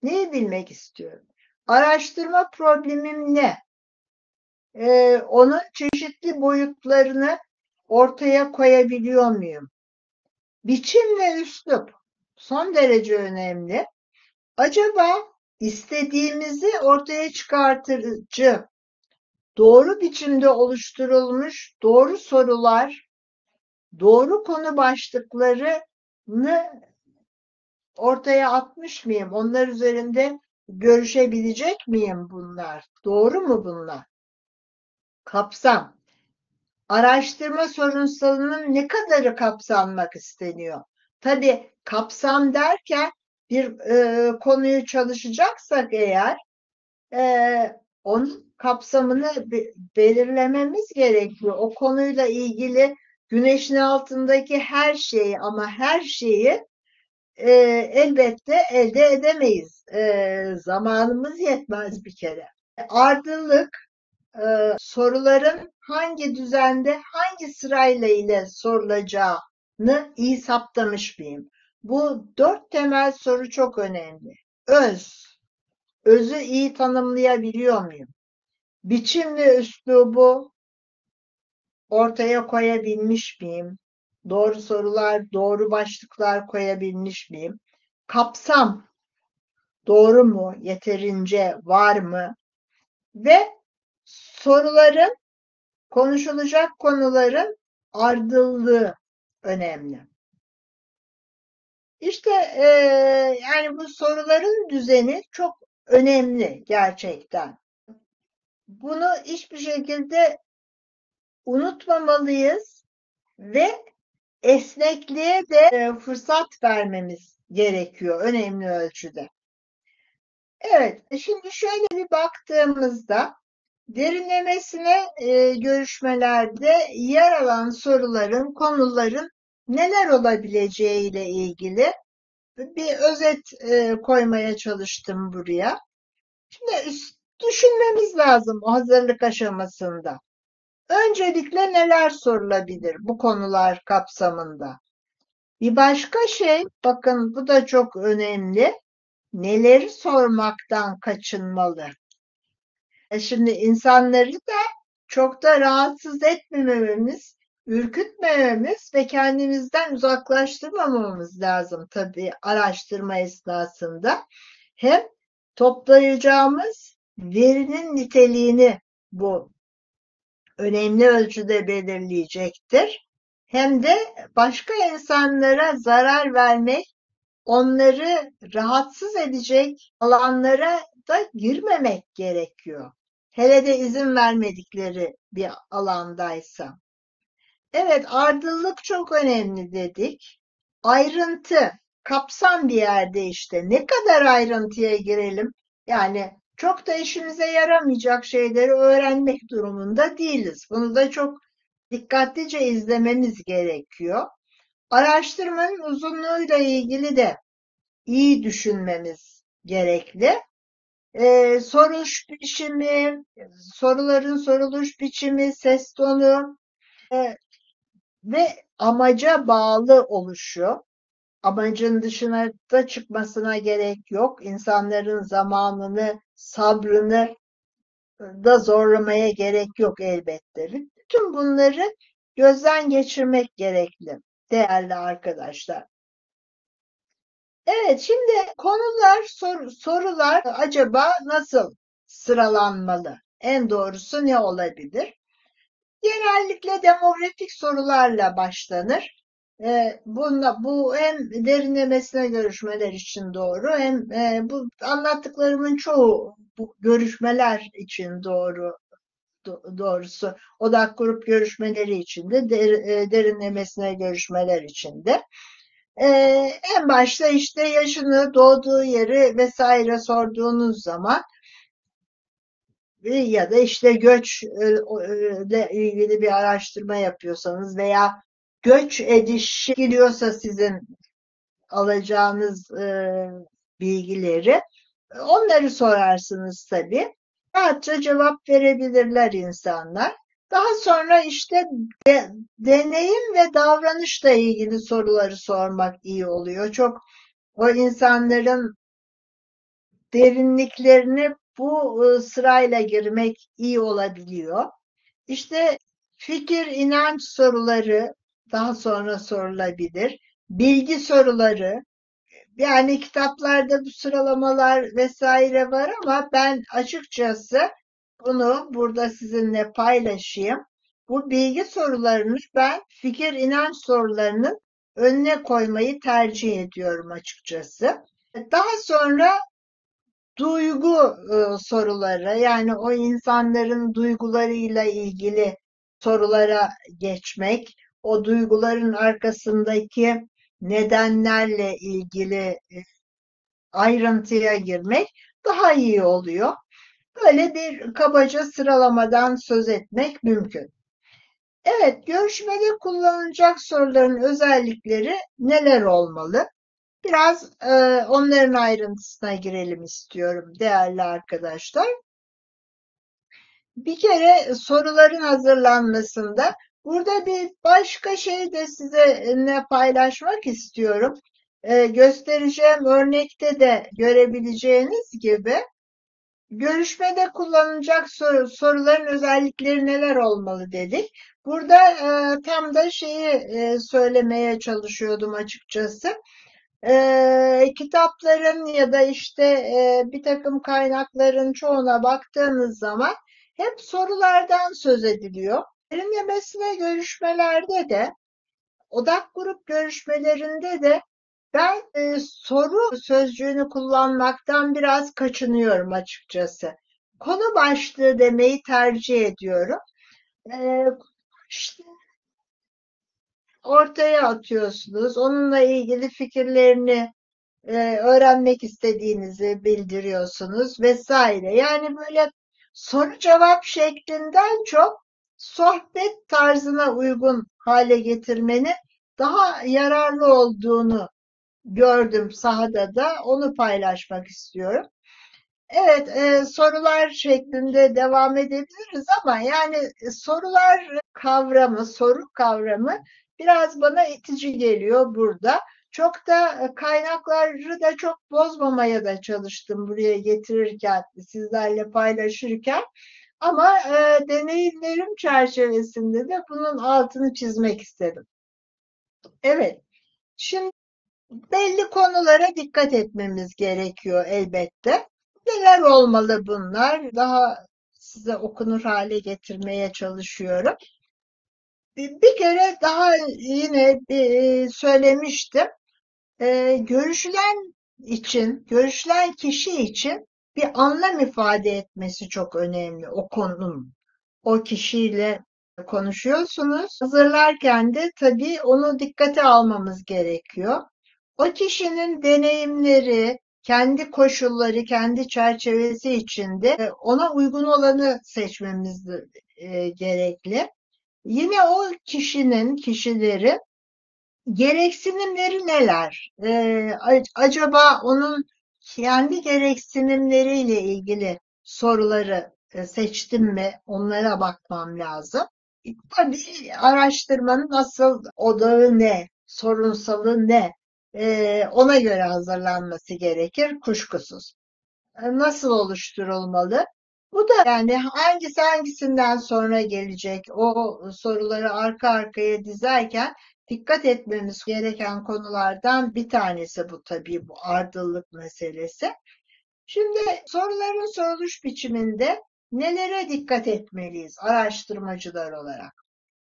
Neyi bilmek istiyorum? Araştırma problemim ne? Onun çeşitli boyutlarını ortaya koyabiliyor muyum? Biçim ve üslup son derece önemli. Acaba istediğimizi ortaya çıkartıcı, doğru biçimde oluşturulmuş doğru sorular, doğru konu başlıklarını ortaya atmış mıyım? Onlar üzerinde görüşebilecek miyim bunlar? Doğru mu bunlar? Kapsam. Araştırma sorunsalının ne kadarı kapsanmak isteniyor? Tabii kapsam derken bir konuyu çalışacaksak eğer onun kapsamını belirlememiz gerekiyor. O konuyla ilgili güneşin altındaki her şeyi ama her şeyi elbette elde edemeyiz. Zamanımız yetmez bir kere. Ardılık, soruların hangi düzende, hangi sırayla ile sorulacağını iyi saptamış mıyım? Bu 4 temel soru çok önemli. Öz, özü iyi tanımlayabiliyor muyum? Biçim ve üslubu ortaya koyabilmiş miyim? Doğru sorular, doğru başlıklar koyabilmiş miyim? Kapsam doğru mu? Yeterince var mı? Ve soruların, konuşulacak konuların ardıllığı önemli. İşte yani bu soruların düzeni çok önemli gerçekten. Bunu hiçbir şekilde unutmamalıyız ve esnekliğe de fırsat vermemiz gerekiyor önemli ölçüde. Evet, şimdi şöyle bir baktığımızda derinlemesine görüşmelerde yer alan soruların, konuların neler olabileceğiyle ilgili bir özet koymaya çalıştım buraya. Şimdi düşünmemiz lazım o hazırlık aşamasında. Öncelikle neler sorulabilir bu konular kapsamında? Bir başka şey, bakın bu da çok önemli, neleri sormaktan kaçınmalı? Şimdi insanları da çok da rahatsız etmememiz, ürkütmememiz ve kendimizden uzaklaştırmamamız lazım tabii araştırma esnasında. Hem toplayacağımız verinin niteliğini bu önemli ölçüde belirleyecektir. Hem de başka insanlara zarar vermek, onları rahatsız edecek alanlara da girmemek gerekiyor. Hele de izin vermedikleri bir alandaysa. Evet, ardılılık çok önemli dedik. Ayrıntı, kapsam bir yerde işte. Ne kadar ayrıntıya girelim? Yani çok da işimize yaramayacak şeyleri öğrenmek durumunda değiliz. Bunu da çok dikkatlice izlememiz gerekiyor. Araştırmanın uzunluğuyla ilgili de iyi düşünmemiz gerekli. Soruş biçimi, soruların soruluş biçimi, ses tonu ve amaca bağlı oluşu. Amacın dışına da çıkmasına gerek yok. İnsanların zamanını, sabrını da zorlamaya gerek yok elbette. Bütün bunları gözden geçirmek gerekli değerli arkadaşlar. Evet, şimdi konular, sorular acaba nasıl sıralanmalı? En doğrusu ne olabilir? Genellikle demografik sorularla başlanır. Bu hem derinlemesine görüşmeler için doğru, hem bu anlattıklarımın çoğu bu görüşmeler için doğrusu. Odak grup görüşmeleri için de, derinlemesine görüşmeler için de. En başta işte yaşını, doğduğu yeri vesaire sorduğunuz zaman ya da işte göç ile ilgili bir araştırma yapıyorsanız veya göç edişi geliyorsa sizin alacağınız bilgileri onları sorarsınız tabii. Rahatça cevap verebilirler insanlar. Daha sonra işte deneyim ve davranışla ilgili soruları sormak iyi oluyor. Çok o insanların derinliklerini bu sırayla girmek iyi olabiliyor. İşte fikir, inanç soruları daha sonra sorulabilir. Bilgi soruları, yani kitaplarda bu sıralamalar vesaire var ama ben açıkçası bunu burada sizinle paylaşayım. Bu bilgi sorularını ben fikir, inanç sorularının önüne koymayı tercih ediyorum açıkçası. Daha sonra duygu soruları, yani o insanların duygularıyla ilgili sorulara geçmek, o duyguların arkasındaki nedenlerle ilgili ayrıntıya girmek daha iyi oluyor. Böyle bir kabaca sıralamadan söz etmek mümkün. Evet, görüşmede kullanılacak soruların özellikleri neler olmalı? Biraz onların ayrıntısına girelim istiyorum değerli arkadaşlar. Bir kere soruların hazırlanmasında burada bir başka şey de sizinle paylaşmak istiyorum. Göstereceğim örnekte de görebileceğiniz gibi görüşmede kullanılacak soruların özellikleri neler olmalı dedik. Burada tam da şeyi söylemeye çalışıyordum açıkçası. Kitapların ya da işte bir takım kaynakların çoğuna baktığınız zaman hep sorulardan söz ediliyor. Derinlemesine görüşmelerde de, odak grup görüşmelerinde de ben soru sözcüğünü kullanmaktan biraz kaçınıyorum açıkçası. konu başlığı demeyi tercih ediyorum. Ee, işte ortaya atıyorsunuz. Onunla ilgili fikirlerini öğrenmek istediğinizi bildiriyorsunuz vesaire. Yani böyle soru cevap şeklinden çok sohbet tarzına uygun hale getirmenin daha yararlı olduğunu gördüm sahada da. Onu paylaşmak istiyorum. Evet, sorular şeklinde devam edebiliriz ama yani sorular kavramı, soru kavramı biraz bana itici geliyor burada. Çok da kaynakları da çok bozmamaya da çalıştım buraya getirirken, sizlerle paylaşırken. Ama deneyimlerim çerçevesinde de bunun altını çizmek istedim. Evet, şimdi belli konulara dikkat etmemiz gerekiyor elbette. Neler olmalı bunlar? Daha size okunur hale getirmeye çalışıyorum. Bir kere daha yine söylemiştim. Görüşülen kişi için bir anlam ifade etmesi çok önemli o konunun. O kişiyle konuşuyorsunuz. Hazırlarken de tabii onu dikkate almamız gerekiyor. O kişinin deneyimleri, kendi koşulları, kendi çerçevesi içinde ona uygun olanı seçmemiz gerekli. Yine o kişilerin gereksinimleri neler? Acaba onun kendi gereksinimleriyle ilgili soruları seçtim mi? Onlara bakmam lazım. Tabii araştırmanın asıl odağı ne? Sorunsalı ne? Ona göre hazırlanması gerekir, kuşkusuz. Nasıl oluşturulmalı? Bu da yani hangisi hangisinden sonra gelecek? O soruları arka arkaya dizerken dikkat etmemiz gereken konulardan bir tanesi bu tabii, bu ardıllık meselesi. Şimdi soruların soruluş biçiminde nelere dikkat etmeliyiz araştırmacılar olarak?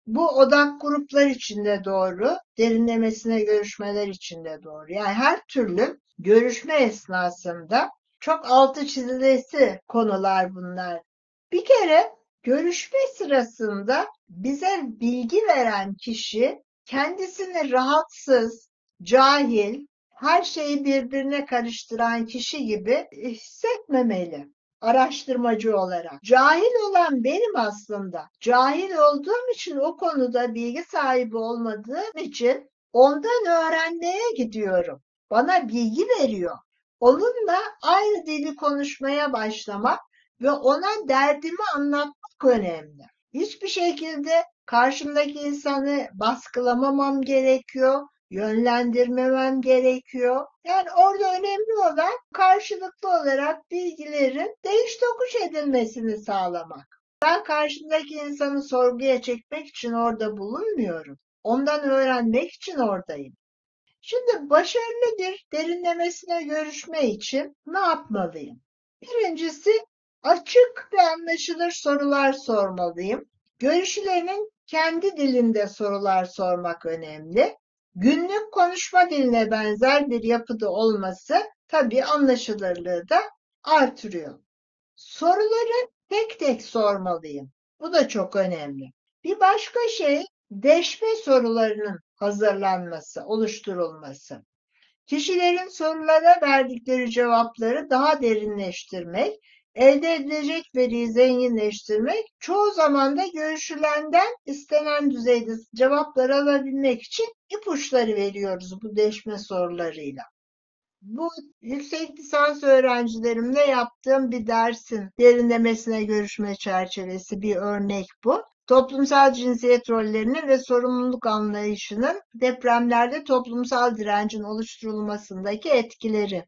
Bu odak gruplar için de doğru, derinlemesine görüşmeler için de doğru. Yani her türlü görüşme esnasında çok altı çizilesi konular bunlar. Bir kere görüşme sırasında bize bilgi veren kişi kendisini rahatsız, cahil, her şeyi birbirine karıştıran kişi gibi hissetmemeli araştırmacı olarak. Cahil olan benim aslında. Cahil olduğum için, o konuda bilgi sahibi olmadığım için ondan öğrenmeye gidiyorum. Bana bilgi veriyor. Onunla aynı dili konuşmaya başlamak ve ona derdimi anlatmak önemli. Hiçbir şekilde karşımdaki insanı baskılamamam gerekiyor, yönlendirmemem gerekiyor. Yani orada önemli olan karşılıklı olarak bilgilerin değiş tokuş edilmesini sağlamak. Ben karşımdaki insanı sorguya çekmek için orada bulunmuyorum. Ondan öğrenmek için oradayım. Şimdi başarılı bir derinlemesine görüşme için ne yapmalıyım? Birincisi, açık ve anlaşılır sorular sormalıyım. Görüşlerinin kendi dilinde sorular sormak önemli. Günlük konuşma diline benzer bir yapıda olması tabii anlaşılırlığı da artırıyor. Soruları tek tek sormalıyım. Bu da çok önemli. Bir başka şey, deşme sorularının hazırlanması, oluşturulması. Kişilerin sorulara verdikleri cevapları daha derinleştirmek, elde edilecek veriyi zenginleştirmek, çoğu zaman da görüşülenden istenen düzeyde cevaplar alabilmek için ipuçları veriyoruz bu deşme sorularıyla. Bu yüksek lisans öğrencilerimle yaptığım bir dersin derinlemesine görüşme çerçevesi bir örnek bu. Toplumsal cinsiyet rollerinin ve sorumluluk anlayışının depremlerde toplumsal direncin oluşturulmasındaki etkileri.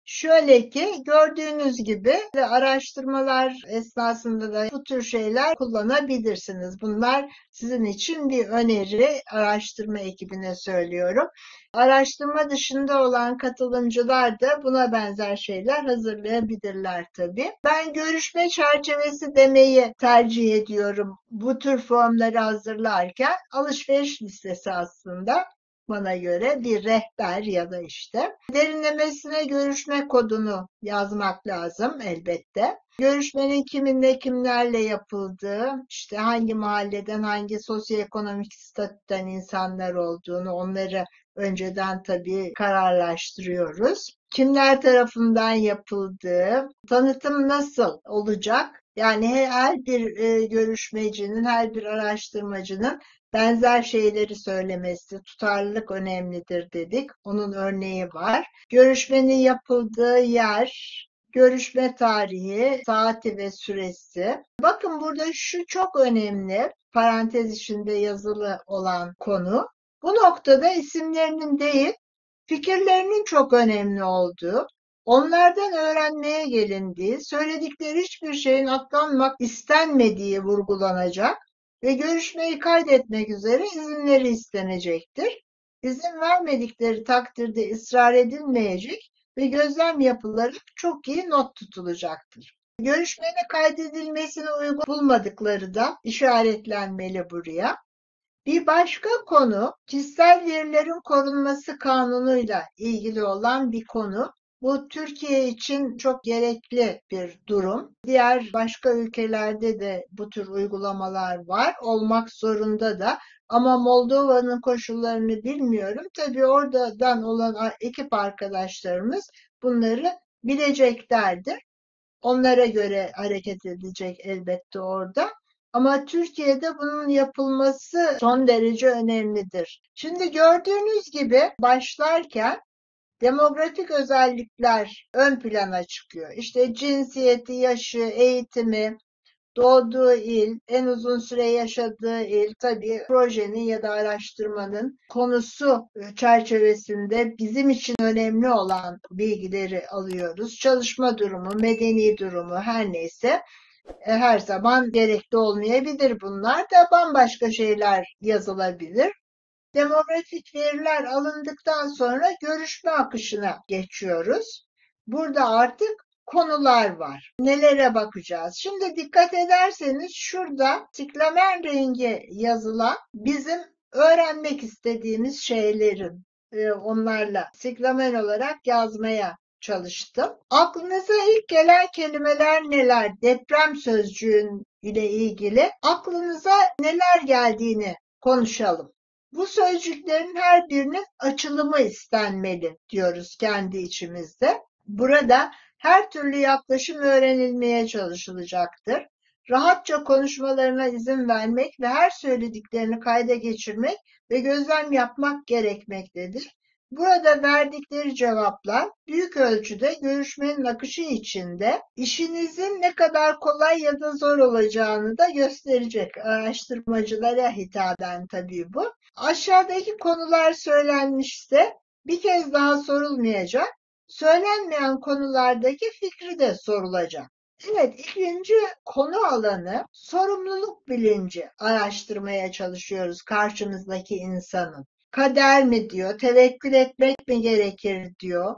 Şöyle ki, gördüğünüz gibi araştırmalar esnasında da bu tür şeyler kullanabilirsiniz. Bunlar sizin için bir öneri, araştırma ekibine söylüyorum. Araştırma dışında olan katılımcılar da buna benzer şeyler hazırlayabilirler tabii. Ben görüşme çerçevesi demeyi tercih ediyorum bu tür formları hazırlarken. Alışveriş listesi aslında. bana göre bir rehber ya da işte. Derinlemesine görüşme kodunu yazmak lazım elbette. Görüşmenin kiminle kimlerle yapıldığı, işte hangi mahalleden, hangi sosyoekonomik statüden insanlar olduğunu onları önceden tabii kararlaştırıyoruz. Kimler tarafından yapıldığı, tanıtım nasıl olacak? Yani her bir görüşmecinin, her bir araştırmacının benzer şeyleri söylemesi, tutarlılık önemlidir dedik. Onun örneği var. Görüşmenin yapıldığı yer, görüşme tarihi, saati ve süresi. Bakın burada şu çok önemli, parantez içinde yazılı olan konu. Bu noktada isimlerinin değil, fikirlerinin çok önemli olduğu, onlardan öğrenmeye gelindiği, söyledikleri hiçbir şeyin atlanmak istenmediği vurgulanacak ve görüşmeyi kaydetmek üzere izinleri istenecektir. İzin vermedikleri takdirde ısrar edilmeyecek ve gözlem yapılarak çok iyi not tutulacaktır. Görüşmenin kaydedilmesine uygun bulmadıkları da işaretlenmeli buraya. Bir başka konu, kişisel verilerin korunması kanunuyla ilgili olan bir konu. Bu Türkiye için çok gerekli bir durum. Diğer başka ülkelerde de bu tür uygulamalar var, olmak zorunda da. Ama Moldova'nın koşullarını bilmiyorum. Tabii oradan olan ekip arkadaşlarımız bunları bileceklerdir. Onlara göre hareket edilecek elbette orada. Ama Türkiye'de bunun yapılması son derece önemlidir. Şimdi gördüğünüz gibi başlarken demografik özellikler ön plana çıkıyor. İşte cinsiyeti, yaşı, eğitimi, doğduğu il, en uzun süre yaşadığı il, tabii projenin ya da araştırmanın konusu çerçevesinde bizim için önemli olan bilgileri alıyoruz. Çalışma durumu, medeni durumu her neyse her zaman gerekli olmayabilir bunlar da bambaşka şeyler yazılabilir. Demografik veriler alındıktan sonra görüşme akışına geçiyoruz. Burada artık konular var. Nelere bakacağız? Şimdi dikkat ederseniz şurada siklamen rengi yazılan bizim öğrenmek istediğimiz şeylerin onlarla siklamen olarak yazmaya çalıştım. Aklınıza ilk gelen kelimeler neler? Deprem sözcüğün ile ilgili aklınıza neler geldiğini konuşalım. Bu sözcüklerin her birinin açılımı istenmeli diyoruz kendi içimizde. Burada her türlü yaklaşım öğrenilmeye çalışılacaktır. Rahatça konuşmalarına izin vermek ve her söylediklerini kayda geçirmek ve gözlem yapmak gerekmektedir. Burada verdikleri cevaplar büyük ölçüde görüşmenin akışı içinde işinizin ne kadar kolay ya da zor olacağını da gösterecek. Araştırmacılara hitaben tabii bu. Aşağıdaki konular söylenmişse bir kez daha sorulmayacak. Söylenmeyen konulardaki fikri de sorulacak. Evet, ikinci konu alanı sorumluluk bilinci araştırmaya çalışıyoruz karşımızdaki insanın. Kader mi diyor, tevekkül etmek mi gerekir diyor.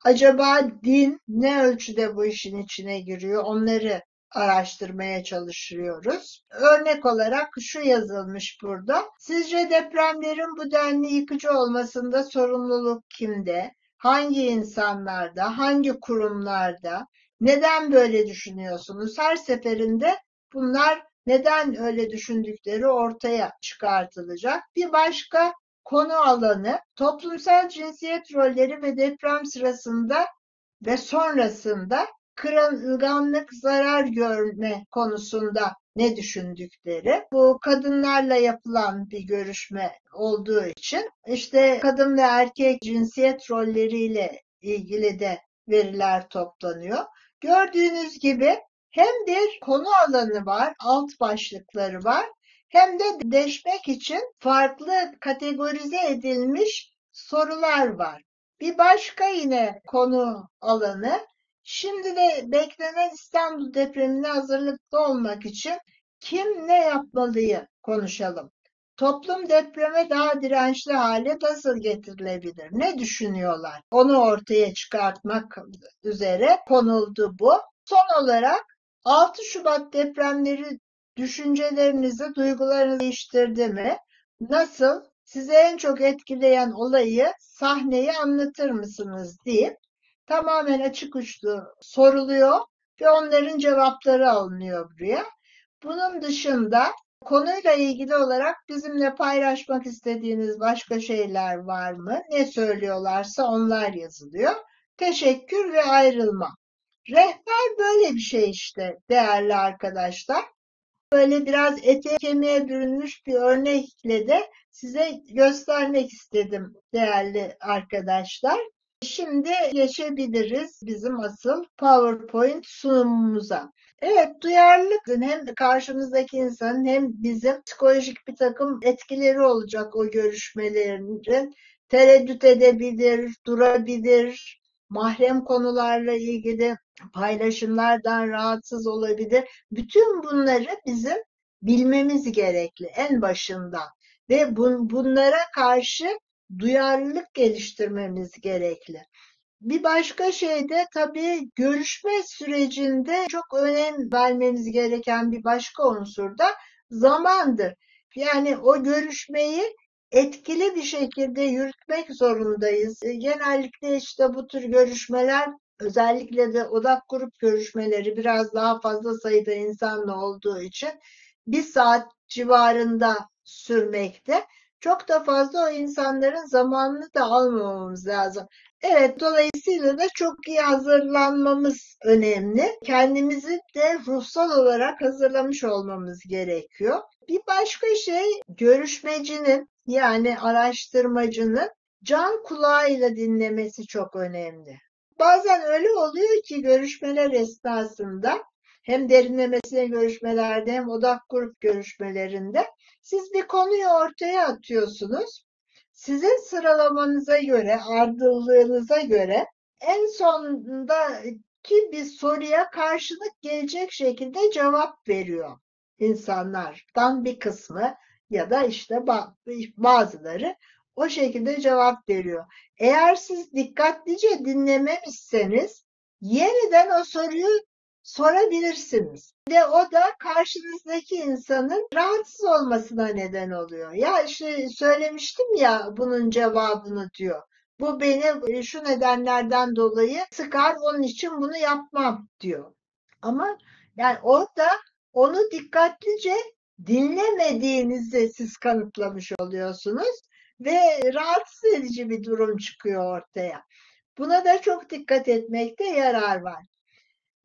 Acaba din ne ölçüde bu işin içine giriyor? Onları araştırmaya çalışıyoruz. Örnek olarak şu yazılmış burada. Sizce depremlerin bu denli yıkıcı olmasında sorumluluk kimde? Hangi insanlarda, hangi kurumlarda? Neden böyle düşünüyorsunuz? Her seferinde bunlar neden öyle düşündükleri ortaya çıkartılacak. Bir başka konu alanı toplumsal cinsiyet rolleri ve deprem sırasında ve sonrasında kırılganlık, zarar görme konusunda ne düşündükleri. Bu kadınlarla yapılan bir görüşme olduğu için işte kadın ve erkek cinsiyet rolleriyle ilgili de veriler toplanıyor. Gördüğünüz gibi hem bir konu alanı var, alt başlıkları var, hem de deşmek için farklı kategorize edilmiş sorular var. Bir başka yine konu alanı, şimdi de beklenen İstanbul depremine hazırlıklı olmak için kim ne yapmalıyı konuşalım. Toplum depreme daha dirençli hale nasıl getirilebilir? Ne düşünüyorlar? Onu ortaya çıkartmak üzere konuldu bu. Son olarak 6 Şubat depremleri düşüncelerinizi, duygularınızı değiştirdi mi? Nasıl? sizi en çok etkileyen olayı, sahneyi anlatır mısınız deyip tamamen açık uçlu soruluyor ve onların cevapları alınıyor buraya. Bunun dışında konuyla ilgili olarak bizimle paylaşmak istediğiniz başka şeyler var mı? Ne söylüyorlarsa onlar yazılıyor. Teşekkür ve ayrılma. Rehber böyle bir şey işte değerli arkadaşlar. Böyle biraz ete kemiğe bürünmüş bir örnekle de size göstermek istedim değerli arkadaşlar. Şimdi geçebiliriz bizim asıl PowerPoint sunumumuza. Evet, duyarlılık hem karşımızdaki insanın hem bizim psikolojik bir takım etkileri olacak o görüşmelerin. Tereddüt edebilir, durabilir, mahrem konularla ilgili paylaşımlardan rahatsız olabilir. Bütün bunları bizim bilmemiz gerekli en başından ve bunlara karşı duyarlılık geliştirmemiz gerekli. Bir başka şey de tabii görüşme sürecinde çok önem vermemiz gereken bir başka unsur da zamandır. Yani o görüşmeyi etkili bir şekilde yürütmek zorundayız. Genellikle işte bu tür görüşmeler, özellikle de odak grup görüşmeleri biraz daha fazla sayıda insanla olduğu için bir saat civarında sürmekte. Çok da fazla o insanların zamanını da almamamız lazım. Evet, dolayısıyla da çok iyi hazırlanmamız önemli. Kendimizi de ruhsal olarak hazırlamış olmamız gerekiyor. Bir başka şey, görüşmecinin yani araştırmacının can kulağıyla dinlemesi çok önemli. Bazen öyle oluyor ki görüşmeler esnasında hem derinlemesine görüşmelerde hem odak grup görüşmelerinde siz bir konuyu ortaya atıyorsunuz. Sizin sıralamanıza göre, ardılığınıza göre en sondaki bir soruya karşılık gelecek şekilde cevap veriyor insanlardan bir kısmı ya da işte bazıları o şekilde cevap veriyor. Eğer siz dikkatlice dinlememişseniz yeniden o soruyu sorabilirsiniz. Ve o da karşınızdaki insanın rahatsız olmasına neden oluyor. Ya işte söylemiştim ya bunun cevabını diyor. Bu beni şu nedenlerden dolayı sıkar, onun için bunu yapmam diyor. Ama yani orada onu dikkatlice dinlemediğinizi siz kanıtlamış oluyorsunuz ve rahatsız edici bir durum çıkıyor ortaya. Buna da çok dikkat etmekte yarar var.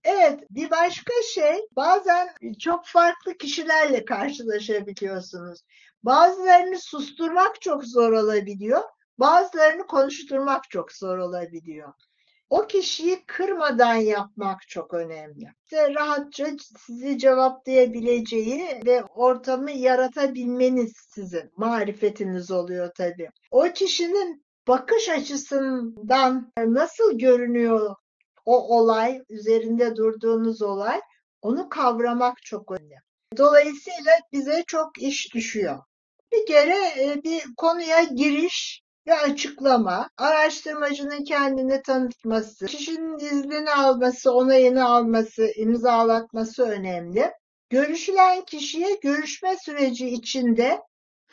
Evet, bir başka şey, bazen çok farklı kişilerle karşılaşabiliyorsunuz. Bazılarını susturmak çok zor olabiliyor, bazılarını konuşturmak çok zor olabiliyor. O kişiyi kırmadan yapmak çok önemli. İşte rahatça sizi cevaplayabileceği ve ortamı yaratabilmeniz sizin marifetiniz oluyor tabii. O kişinin bakış açısından nasıl görünüyor o olay, üzerinde durduğunuz olay, onu kavramak çok önemli. Dolayısıyla bize çok iş düşüyor. Bir kere bir konuya giriş ve açıklama, araştırmacının kendini tanıtması, kişinin iznini alması, onayını alması, imzalatması önemli. Görüşülen kişiye görüşme süreci içinde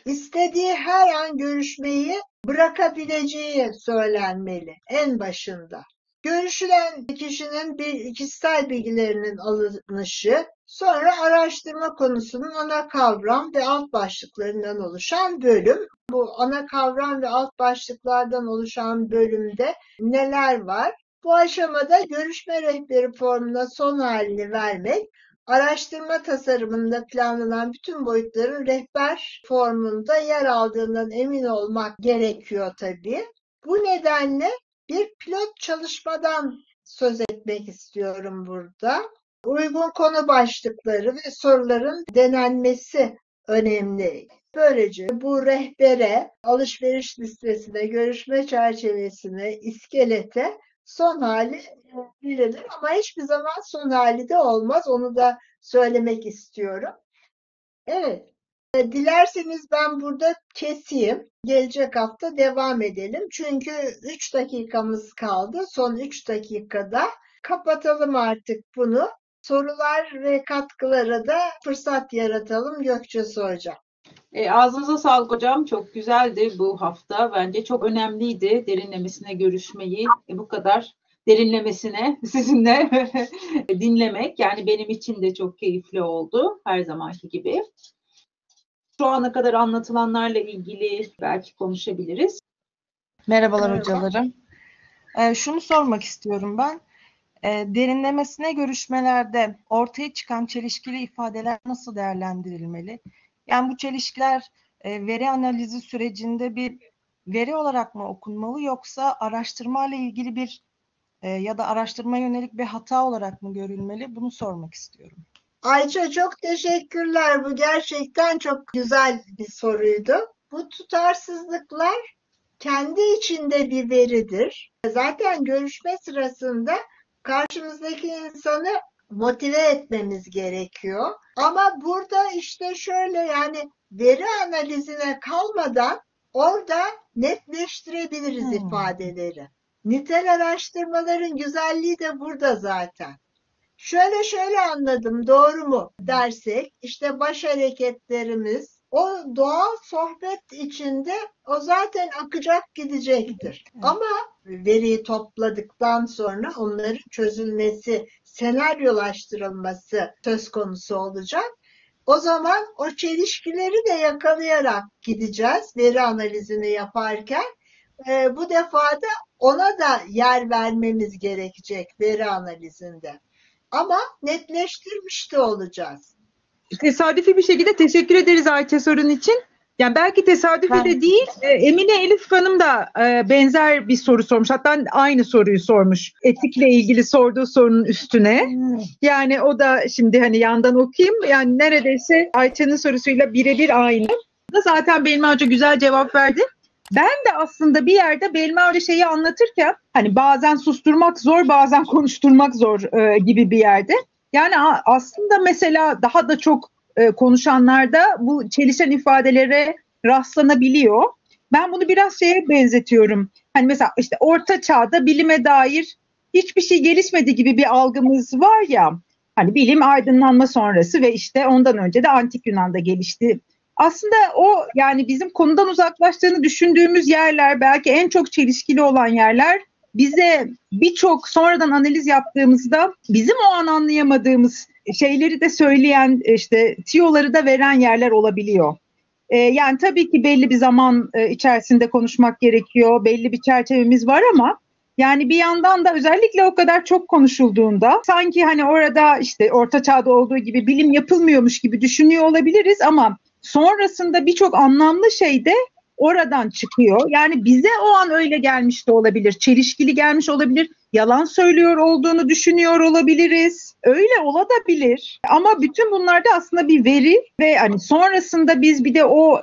istediği her an görüşmeyi bırakabileceği söylenmeli en başında. Görüşülen kişinin kişisel bilgilerinin alınışı, sonra araştırma konusunun ana kavram ve alt başlıklarından oluşan bölüm. Bu ana kavram ve alt başlıklardan oluşan bölümde neler var? Bu aşamada görüşme rehberi formuna son halini vermek, araştırma tasarımında planlanan bütün boyutların rehber formunda yer aldığından emin olmak gerekiyor tabii. Bu nedenle bir pilot çalışmadan söz etmek istiyorum burada. Uygun konu başlıkları ve soruların denenmesi önemli. Böylece bu rehbere, alışveriş listesine, görüşme çerçevesine, iskelete son hali verilir ama hiçbir zaman son hali de olmaz. Onu da söylemek istiyorum. Evet. Dilerseniz ben burada keseyim. Gelecek hafta devam edelim. Çünkü 3 dakikamız kaldı. Son 3 dakikada kapatalım artık bunu. Sorular ve katkılara da fırsat yaratalım Gökçe Hocam. Ağzınıza sağlık hocam. Çok güzeldi bu hafta. Bence çok önemliydi derinlemesine görüşmeyi, bu kadar derinlemesine sizinle dinlemek. Yani benim için de çok keyifli oldu her zamanki gibi. Şu ana kadar anlatılanlarla ilgili belki konuşabiliriz. Merhabalar Merhaba. hocalarım. Şunu sormak istiyorum ben. Derinlemesine görüşmelerde ortaya çıkan çelişkili ifadeler nasıl değerlendirilmeli? Yani bu çelişkiler veri analizi sürecinde bir veri olarak mı okunmalı yoksa araştırma ile ilgili bir ya da araştırma yönelik bir hata olarak mı görülmeli? Bunu sormak istiyorum. Ayça çok teşekkürler. Bu gerçekten çok güzel bir soruydu. Bu tutarsızlıklar kendi içinde bir veridir. Zaten görüşme sırasında karşımızdaki insanı motive etmemiz gerekiyor. Ama burada işte şöyle yani veri analizine kalmadan orada netleştirebiliriz ifadeleri. Nitel araştırmaların güzelliği de burada zaten. Şöyle anladım, doğru mu dersek, işte baş hareketlerimiz, o doğal sohbet içinde o zaten akacak gidecektir. Ama veriyi topladıktan sonra onların çözülmesi, senaryolaştırılması söz konusu olacak. O zaman o çelişkileri de yakalayarak gideceğiz veri analizini yaparken. Bu defa da ona da yer vermemiz gerekecek veri analizinde. Ama netleştirmiş de olacağız. Tesadüfi bir şekilde teşekkür ederiz Ayça sorun için. Yani belki tesadüfi Ben de değil, Emine Elif Hanım da benzer bir soru sormuş. Hatta aynı soruyu sormuş. Etikle ilgili sorduğu sorunun üstüne. Yani o da şimdi hani yandan okuyayım. Yani neredeyse Ayça'nın sorusuyla birebir aynı. Zaten Belma Hoca güzel cevap verdi. Ben de aslında bir yerde Belma Hoca şeyi anlatırken hani bazen susturmak zor, bazen konuşturmak zor gibi bir yerde. Yani aslında mesela daha da çok konuşanlarda bu çelişen ifadelere rastlanabiliyor. Ben bunu biraz şeye benzetiyorum. Hani mesela işte orta çağda bilime dair hiçbir şey gelişmedi gibi bir algımız var ya. Hani bilim aydınlanma sonrası ve işte ondan önce de antik Yunan'da gelişti. Aslında o yani bizim konudan uzaklaştığını düşündüğümüz yerler, belki en çok çelişkili olan yerler bize birçok sonradan analiz yaptığımızda bizim o an anlayamadığımız şeyleri de söyleyen, işte tiyoları da veren yerler olabiliyor. Yani tabii ki belli bir zaman içerisinde konuşmak gerekiyor. Belli bir çerçevemiz var ama yani bir yandan da özellikle o kadar çok konuşulduğunda sanki hani orada işte Orta Çağ'da olduğu gibi bilim yapılmıyormuş gibi düşünüyor olabiliriz ama sonrasında birçok anlamlı şey de oradan çıkıyor. Yani bize o an öyle gelmiş de olabilir, çelişkili gelmiş olabilir, yalan söylüyor olduğunu düşünüyor olabiliriz. Öyle olabilir. Ama bütün bunlarda aslında bir veri ve hani sonrasında biz bir de o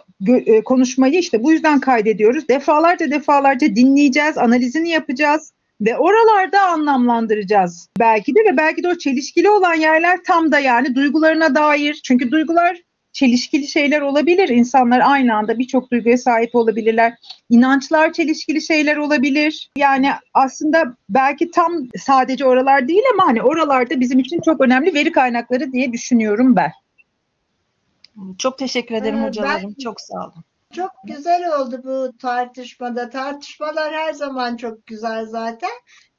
konuşmayı işte bu yüzden kaydediyoruz. Defalarca dinleyeceğiz, analizini yapacağız ve oralarda anlamlandıracağız belki de ve belki de o çelişkili olan yerler tam da yani duygularına dair. Çünkü duygular çelişkili şeyler olabilir. İnsanlar aynı anda birçok duyguya sahip olabilirler. İnançlar çelişkili şeyler olabilir. Yani aslında belki tam sadece oralar değil ama hani oralarda bizim için çok önemli veri kaynakları diye düşünüyorum ben. çok teşekkür ederim Ben hocalarım. Çok sağ olun. çok güzel oldu bu tartışmada. Tartışmalar her zaman çok güzel zaten.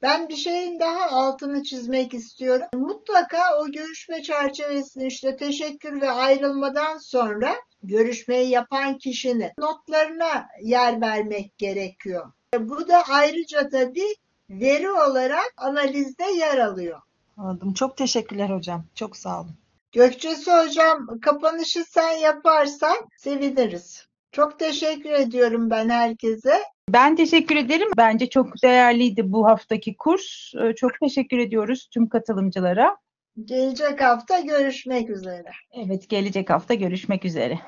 Ben bir şeyin daha altını çizmek istiyorum. Mutlaka o görüşme çerçevesinde işte teşekkür ve ayrılmadan sonra görüşmeyi yapan kişinin notlarına yer vermek gerekiyor. Bu da ayrıca tabii veri olarak analizde yer alıyor. Anladım. Çok teşekkürler hocam. Çok sağ olun. Gökçesi hocam kapanışı sen yaparsan seviniriz. Çok teşekkür ediyorum ben herkese. Ben teşekkür ederim. Bence çok değerliydi bu haftaki kurs. Çok teşekkür ediyoruz tüm katılımcılara. Gelecek hafta görüşmek üzere. Evet, gelecek hafta görüşmek üzere.